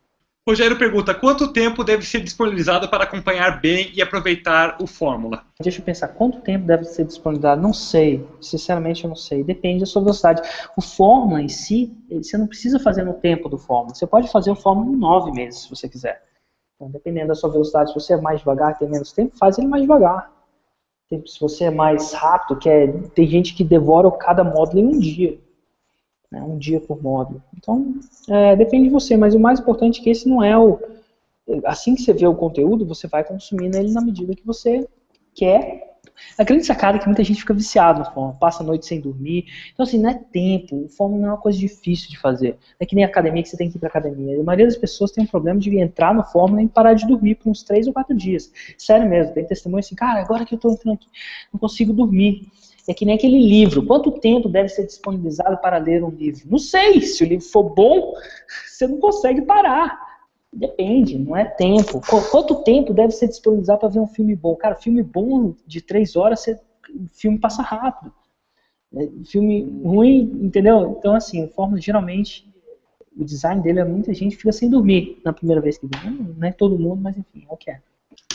[SPEAKER 1] Rogério pergunta, quanto tempo deve ser disponibilizado para acompanhar bem e aproveitar o Fórmula?
[SPEAKER 2] Deixa eu pensar, quanto tempo deve ser disponibilizado? Não sei, sinceramente eu não sei, depende da sua velocidade. O Fórmula em si, você não precisa fazer no tempo do Fórmula, você pode fazer o Fórmula em 9 meses, se você quiser. Então, dependendo da sua velocidade, se você é mais devagar, tem menos tempo, faz ele mais devagar. Se você é mais rápido, tem gente que devora cada módulo em um dia. Né, um dia por módulo. Então, depende de você, mas o mais importante é que esse não é assim que você vê o conteúdo, você vai consumindo ele na medida que você quer. A grande sacada é que muita gente fica viciada no Fórmula, passa a noite sem dormir. Então, assim, não é tempo. O Fórmula não é uma coisa difícil de fazer. Não é que nem academia que você tem que ir pra academia. A maioria das pessoas tem um problema de entrar no Fórmula e parar de dormir por uns 3 ou 4 dias. Sério mesmo, tem testemunho assim, cara, agora que eu tô entrando aqui, não consigo dormir. É que nem aquele livro. Quanto tempo deve ser disponibilizado para ler um livro? Não sei. Se o livro for bom, você não consegue parar. Depende, não é tempo. Quanto tempo deve ser disponibilizado para ver um filme bom? Cara, filme bom de 3 horas, o filme passa rápido. Filme ruim, entendeu? Então, assim, o Fórmula, geralmente, o design dele, muita gente fica sem dormir na primeira vez que vê. Não é todo mundo, mas enfim, é o que é.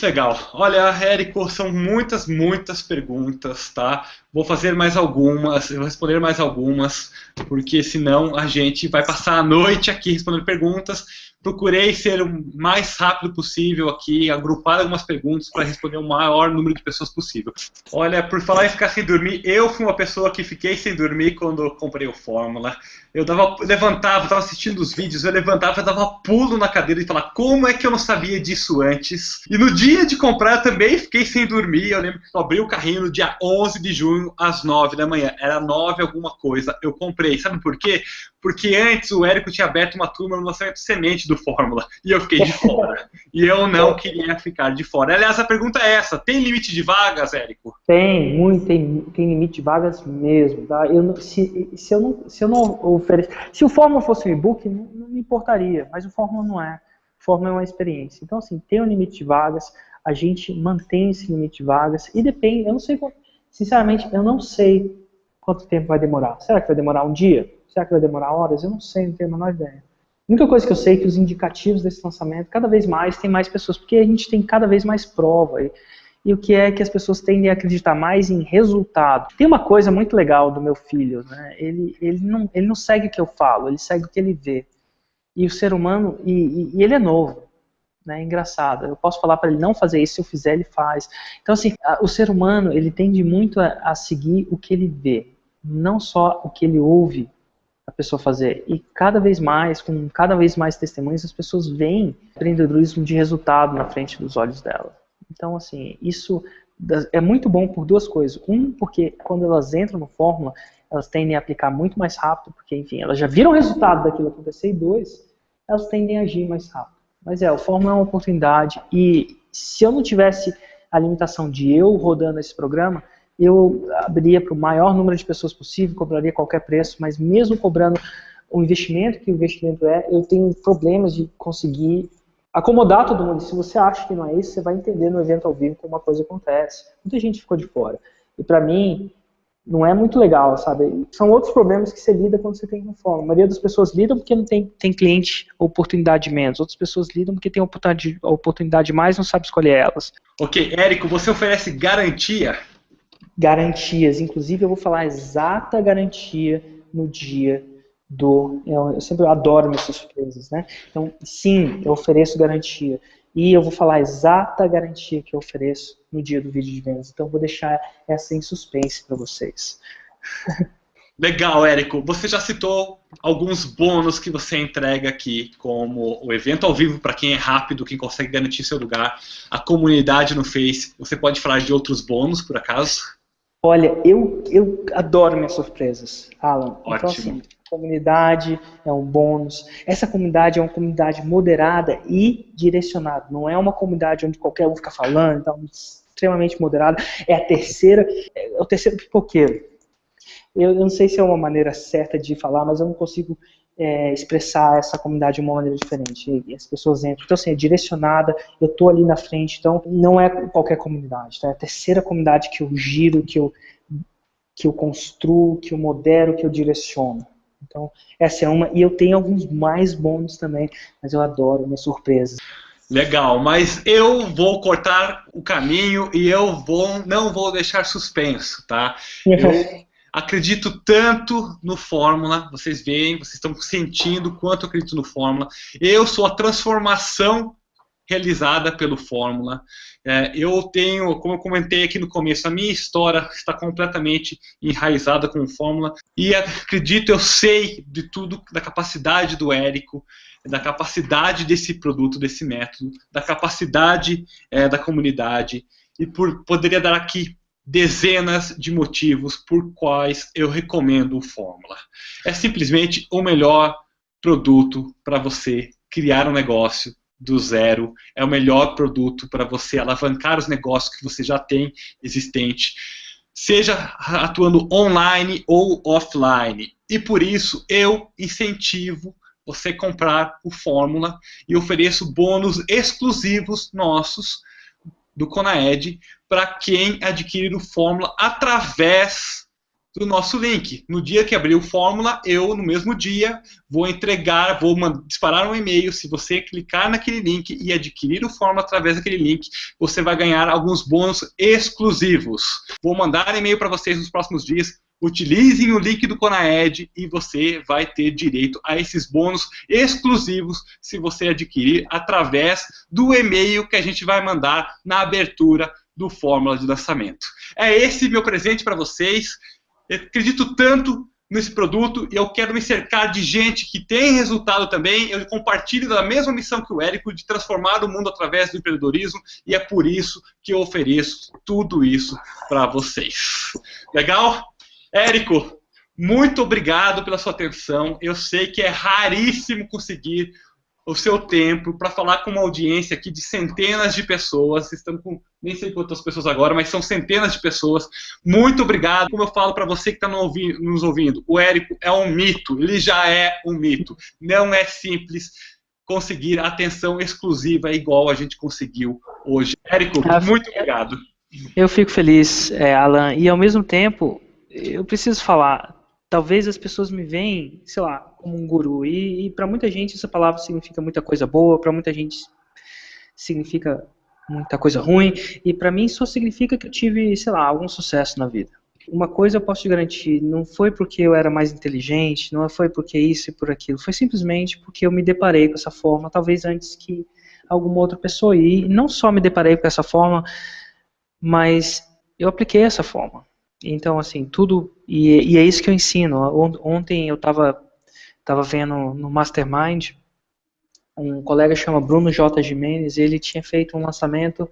[SPEAKER 1] Legal. Olha, Érico, são muitas perguntas, tá? Vou fazer mais algumas, eu vou responder mais algumas, porque senão a gente vai passar a noite aqui respondendo perguntas. Procurei ser o mais rápido possível aqui, agrupar algumas perguntas para responder o maior número de pessoas possível. Olha, por falar em ficar sem dormir, eu fui uma pessoa que fiquei sem dormir quando eu comprei o Fórmula. Eu levantava, estava assistindo os vídeos, eu levantava, eu dava pulo na cadeira e falava, como é que eu não sabia disso antes? E no dia de comprar eu também fiquei sem dormir. Eu lembro que eu abri o carrinho no dia 11 de junho, às 9 da manhã. Era 9 alguma coisa. Eu comprei. Sabe por quê? Porque antes o Érico tinha aberto uma turma no lançamento semente do Fórmula. E eu fiquei de fora. E eu não queria ficar de fora. Aliás, a pergunta é essa. Tem limite de vagas, Érico?
[SPEAKER 2] Tem limite de vagas mesmo. Tá? Se eu não oferecer... Se o Fórmula fosse um e-book, não me importaria. Mas o Fórmula não é. O Fórmula é uma experiência. Então, assim, tem um limite de vagas. A gente mantém esse limite de vagas. E depende, eu não sei... Sinceramente, eu não sei quanto tempo vai demorar. Será que vai demorar um dia? Será que vai demorar horas? Eu não sei, não tenho a menor ideia. A única coisa que eu sei é que os indicativos desse lançamento, cada vez mais, tem mais pessoas, porque a gente tem cada vez mais prova. E o que é que as pessoas tendem a acreditar mais em resultado. Tem uma coisa muito legal do meu filho, né? Ele não segue o que eu falo, ele segue o que ele vê. E o ser humano, e ele é novo, né? É engraçado. Eu posso falar para ele não fazer isso, se eu fizer, ele faz. Então, assim, o ser humano, ele tende muito a seguir o que ele vê, não só o que ele ouve a pessoa fazer. E cada vez mais, com cada vez mais testemunhos, as pessoas veem empreendedorismo de resultado na frente dos olhos dela. Então, assim, isso é muito bom por duas coisas. Porque quando elas entram no Fórmula, elas tendem a aplicar muito mais rápido, porque, enfim, elas já viram o resultado daquilo acontecer, e dois, elas tendem a agir mais rápido. Mas o Fórmula é uma oportunidade, e se eu não tivesse a limitação de eu rodando esse programa, eu abriria para o maior número de pessoas possível, cobraria qualquer preço, mas mesmo cobrando o investimento que o investimento eu tenho problemas de conseguir acomodar todo mundo. Se você acha que não é isso, você vai entender no evento ao vivo como uma coisa acontece. Muita gente ficou de fora. E para mim, não é muito legal, sabe? São outros problemas que você lida quando você tem um fórum. A maioria das pessoas lidam porque não tem cliente, oportunidade menos. Outras pessoas lidam porque tem oportunidade mais, não sabe escolher elas.
[SPEAKER 1] Ok, Érico, você oferece garantia?
[SPEAKER 2] Garantias, inclusive eu vou falar a exata garantia no dia eu sempre adoro minhas surpresas, né? Então, sim, eu ofereço garantia. E eu vou falar a exata garantia que eu ofereço no dia do vídeo de vendas. Então, eu vou deixar essa em suspense para vocês.
[SPEAKER 1] Legal, Érico. Você já citou alguns bônus que você entrega aqui, como o evento ao vivo para quem é rápido, quem consegue garantir seu lugar, a comunidade no Face. Você pode falar de outros bônus, por acaso?
[SPEAKER 2] Olha, eu adoro minhas surpresas, Alan.
[SPEAKER 1] Ótimo.
[SPEAKER 2] Então, assim, comunidade é um bônus. Essa comunidade é uma comunidade moderada e direcionada. Não é uma comunidade onde qualquer um fica falando, então, extremamente moderada. É o terceiro pipoqueiro. Eu não sei se é uma maneira certa de falar, mas eu não consigo expressar essa comunidade de uma maneira diferente. E as pessoas entram. Então, assim, é direcionada, eu estou ali na frente, então não é qualquer comunidade. Tá? É a terceira comunidade que eu giro, que eu construo, que eu modero, que eu direciono. Então, essa é uma, e eu tenho alguns mais bônus também, mas eu adoro minhas surpresas.
[SPEAKER 1] Legal, mas eu vou cortar o caminho e não vou deixar suspenso, tá? Eu acredito tanto no Fórmula, vocês veem, vocês estão sentindo quanto eu acredito no Fórmula. Eu sou a transformação realizada pelo Fórmula. Eu tenho, como eu comentei aqui no começo, a minha história está completamente enraizada com o Fórmula e acredito, eu sei de tudo, da capacidade do Érico, da capacidade desse produto, desse método, da capacidade da comunidade, e poderia dar aqui dezenas de motivos por quais eu recomendo o Fórmula. É simplesmente o melhor produto para você criar um negócio do zero, é o melhor produto para você alavancar os negócios que você já tem existente. seja atuando online ou offline. E por isso eu incentivo você comprar o Fórmula e ofereço bônus exclusivos nossos do Conaed para quem adquirir o Fórmula através do nosso link. No dia que abrir o Fórmula, eu, no mesmo dia, vou disparar um e-mail. Se você clicar naquele link e adquirir o Fórmula através daquele link, você vai ganhar alguns bônus exclusivos. Vou mandar e-mail para vocês nos próximos dias. Utilizem o link do Conaed e você vai ter direito a esses bônus exclusivos se você adquirir através do e-mail que a gente vai mandar na abertura do Fórmula de lançamento. É esse meu presente para vocês. Eu acredito tanto nesse produto e eu quero me cercar de gente que tem resultado também. Eu compartilho da mesma missão que o Érico, de transformar o mundo através do empreendedorismo, e é por isso que eu ofereço tudo isso para vocês. Legal? Érico, muito obrigado pela sua atenção. Eu sei que é raríssimo conseguir o seu tempo para falar com uma audiência aqui de centenas de pessoas. Estamos com nem sei quantas pessoas agora, mas são centenas de pessoas. Muito obrigado. Como eu falo para você que está nos ouvindo, o Érico é um mito, ele já é um mito. Não é simples conseguir atenção exclusiva igual a gente conseguiu hoje. Érico, muito obrigado.
[SPEAKER 2] Eu fico feliz, Alan, e ao mesmo tempo, eu preciso falar, talvez as pessoas me veem, sei lá, como um guru, e para muita gente essa palavra significa muita coisa boa, para muita gente significa muita coisa ruim, e para mim só significa que eu tive, sei lá, algum sucesso na vida. Uma coisa eu posso te garantir, não foi porque eu era mais inteligente, não foi porque isso e por aquilo, foi simplesmente porque eu me deparei com essa forma, talvez antes que alguma outra pessoa, e não só me deparei com essa forma, mas eu apliquei essa forma. Então, assim, tudo, e é isso que eu ensino. Ontem eu estava vendo no Mastermind, um colega chama Bruno J. Gimenez, ele tinha feito um lançamento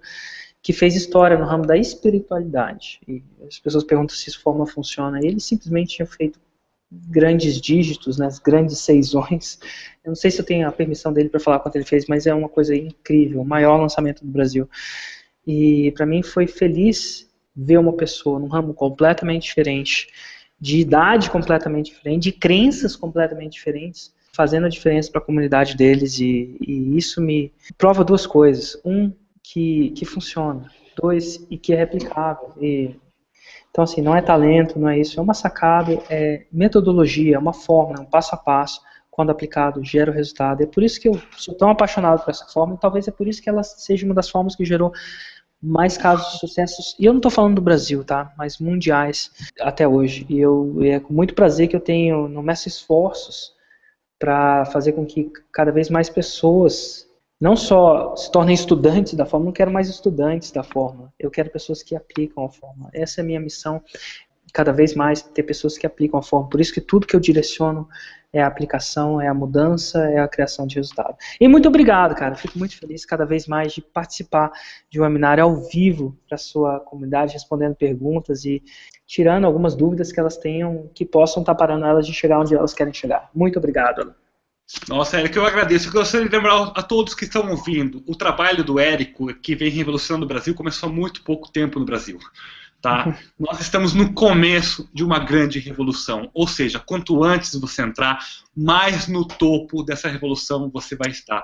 [SPEAKER 2] que fez história no ramo da espiritualidade. E as pessoas perguntam se essa forma funciona. Ele simplesmente tinha feito grandes dígitos, né, grandes seisões. Eu não sei se eu tenho a permissão dele para falar quanto ele fez, mas é uma coisa incrível, o maior lançamento do Brasil. E para mim foi feliz ver uma pessoa num ramo completamente diferente, de idade completamente diferente, de crenças completamente diferentes, fazendo a diferença para a comunidade deles, e isso me prova duas coisas. Um, que funciona. Dois, e que é replicável. Então, assim, não é talento, não é isso, é uma sacada, é metodologia, é uma forma, é um passo a passo, quando aplicado, gera o resultado. É por isso que eu sou tão apaixonado por essa forma, e talvez é por isso que ela seja uma das formas que gerou mais casos de sucesso, e eu não estou falando do Brasil, tá? Mas mundiais até hoje. E é com muito prazer que eu tenho, não meço esforços para fazer com que cada vez mais pessoas não só se tornem estudantes da forma, não quero mais estudantes da forma, eu quero pessoas que aplicam a forma. Essa é a minha missão, cada vez mais ter pessoas que aplicam a forma. Por isso que tudo que eu direciono é a aplicação, é a mudança, é a criação de resultado. E muito obrigado, cara. Fico muito feliz cada vez mais de participar de um webinar ao vivo para a sua comunidade, respondendo perguntas e tirando algumas dúvidas que elas tenham, que possam estar parando elas de chegar onde elas querem chegar. Muito obrigado, Alan.
[SPEAKER 1] Nossa, Érico, eu agradeço. Eu gostaria de lembrar a todos que estão ouvindo, o trabalho do Érico, que vem revolucionando o Brasil, começou há muito pouco tempo no Brasil. Tá? Nós estamos no começo de uma grande revolução, ou seja, quanto antes você entrar, mais no topo dessa revolução você vai estar.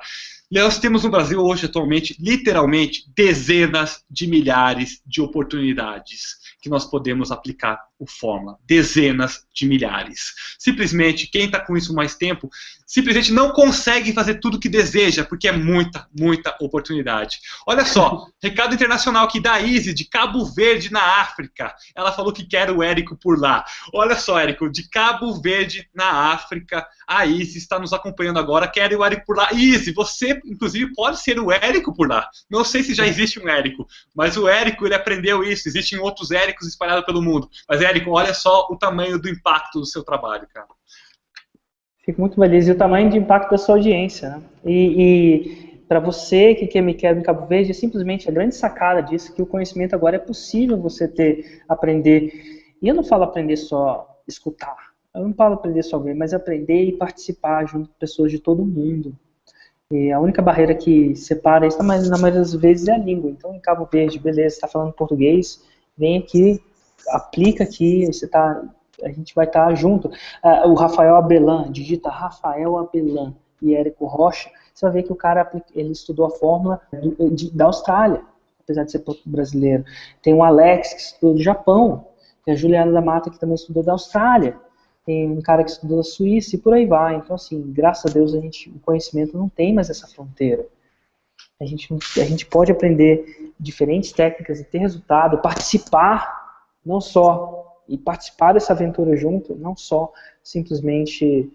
[SPEAKER 1] Nós temos no Brasil hoje, atualmente, literalmente, dezenas de milhares de oportunidades que nós podemos aplicar o Fórmula. Dezenas de milhares. Simplesmente, quem está com isso mais tempo, simplesmente não consegue fazer tudo o que deseja, porque é muita, muita oportunidade. Olha só, recado internacional aqui da Izzy, de Cabo Verde, na África. Ela falou que quer o Érico por lá. Olha só, Érico, de Cabo Verde, na África, a Izzy está nos acompanhando agora, quer o Érico por lá. Izzy, você, inclusive, pode ser o Érico por lá. Não sei se já existe um Érico, mas o Érico, ele aprendeu isso. Existem outros Éricos espalhados pelo mundo. Mas, Érico, olha só o tamanho do impacto do seu trabalho, cara.
[SPEAKER 2] Fico muito feliz. E o tamanho de impacto da sua audiência, né? E para você que me quer em Cabo Verde, é simplesmente a grande sacada disso, que o conhecimento agora é possível você aprender. E eu não falo aprender só escutar. Eu não falo aprender só ver, mas aprender e participar junto com pessoas de todo mundo. E a única barreira que separa isso, mas na maioria das vezes, é a língua. Então, em Cabo Verde, beleza, você está falando português, vem aqui, aplica aqui, a gente vai estar junto. O Rafael Abelan, digita Rafael Abelan e Érico Rocha, você vai ver que o cara, ele estudou a fórmula da Austrália, apesar de ser brasileiro. Tem o Alex, que estudou do Japão, tem a Juliana da Mata, que também estudou da Austrália, tem um cara que estudou da Suíça, e por aí vai. Então, assim, graças a Deus, o conhecimento não tem mais essa fronteira. A gente pode aprender diferentes técnicas e ter resultado, participar, não só, e participar dessa aventura junto, não só simplesmente,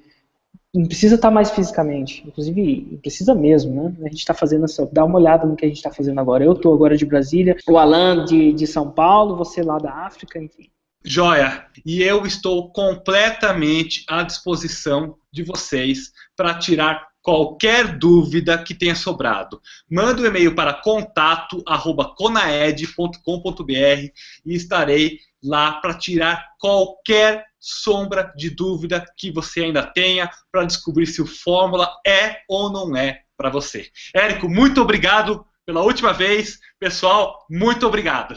[SPEAKER 2] não precisa estar mais fisicamente, inclusive precisa mesmo, né? A gente está fazendo dá uma olhada no que a gente está fazendo agora. Eu estou agora de Brasília, o Alan de São Paulo, você lá da África, enfim.
[SPEAKER 1] Joia, e eu estou completamente à disposição de vocês para tirar qualquer dúvida que tenha sobrado. Manda um e-mail para contato@conaed.com.br e estarei lá para tirar qualquer sombra de dúvida que você ainda tenha para descobrir se o fórmula é ou não é para você. Érico, muito obrigado pela última vez. Pessoal, muito obrigado.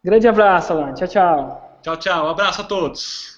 [SPEAKER 2] Grande abraço, Alan. Tchau, tchau.
[SPEAKER 1] Tchau, tchau. Um abraço a todos.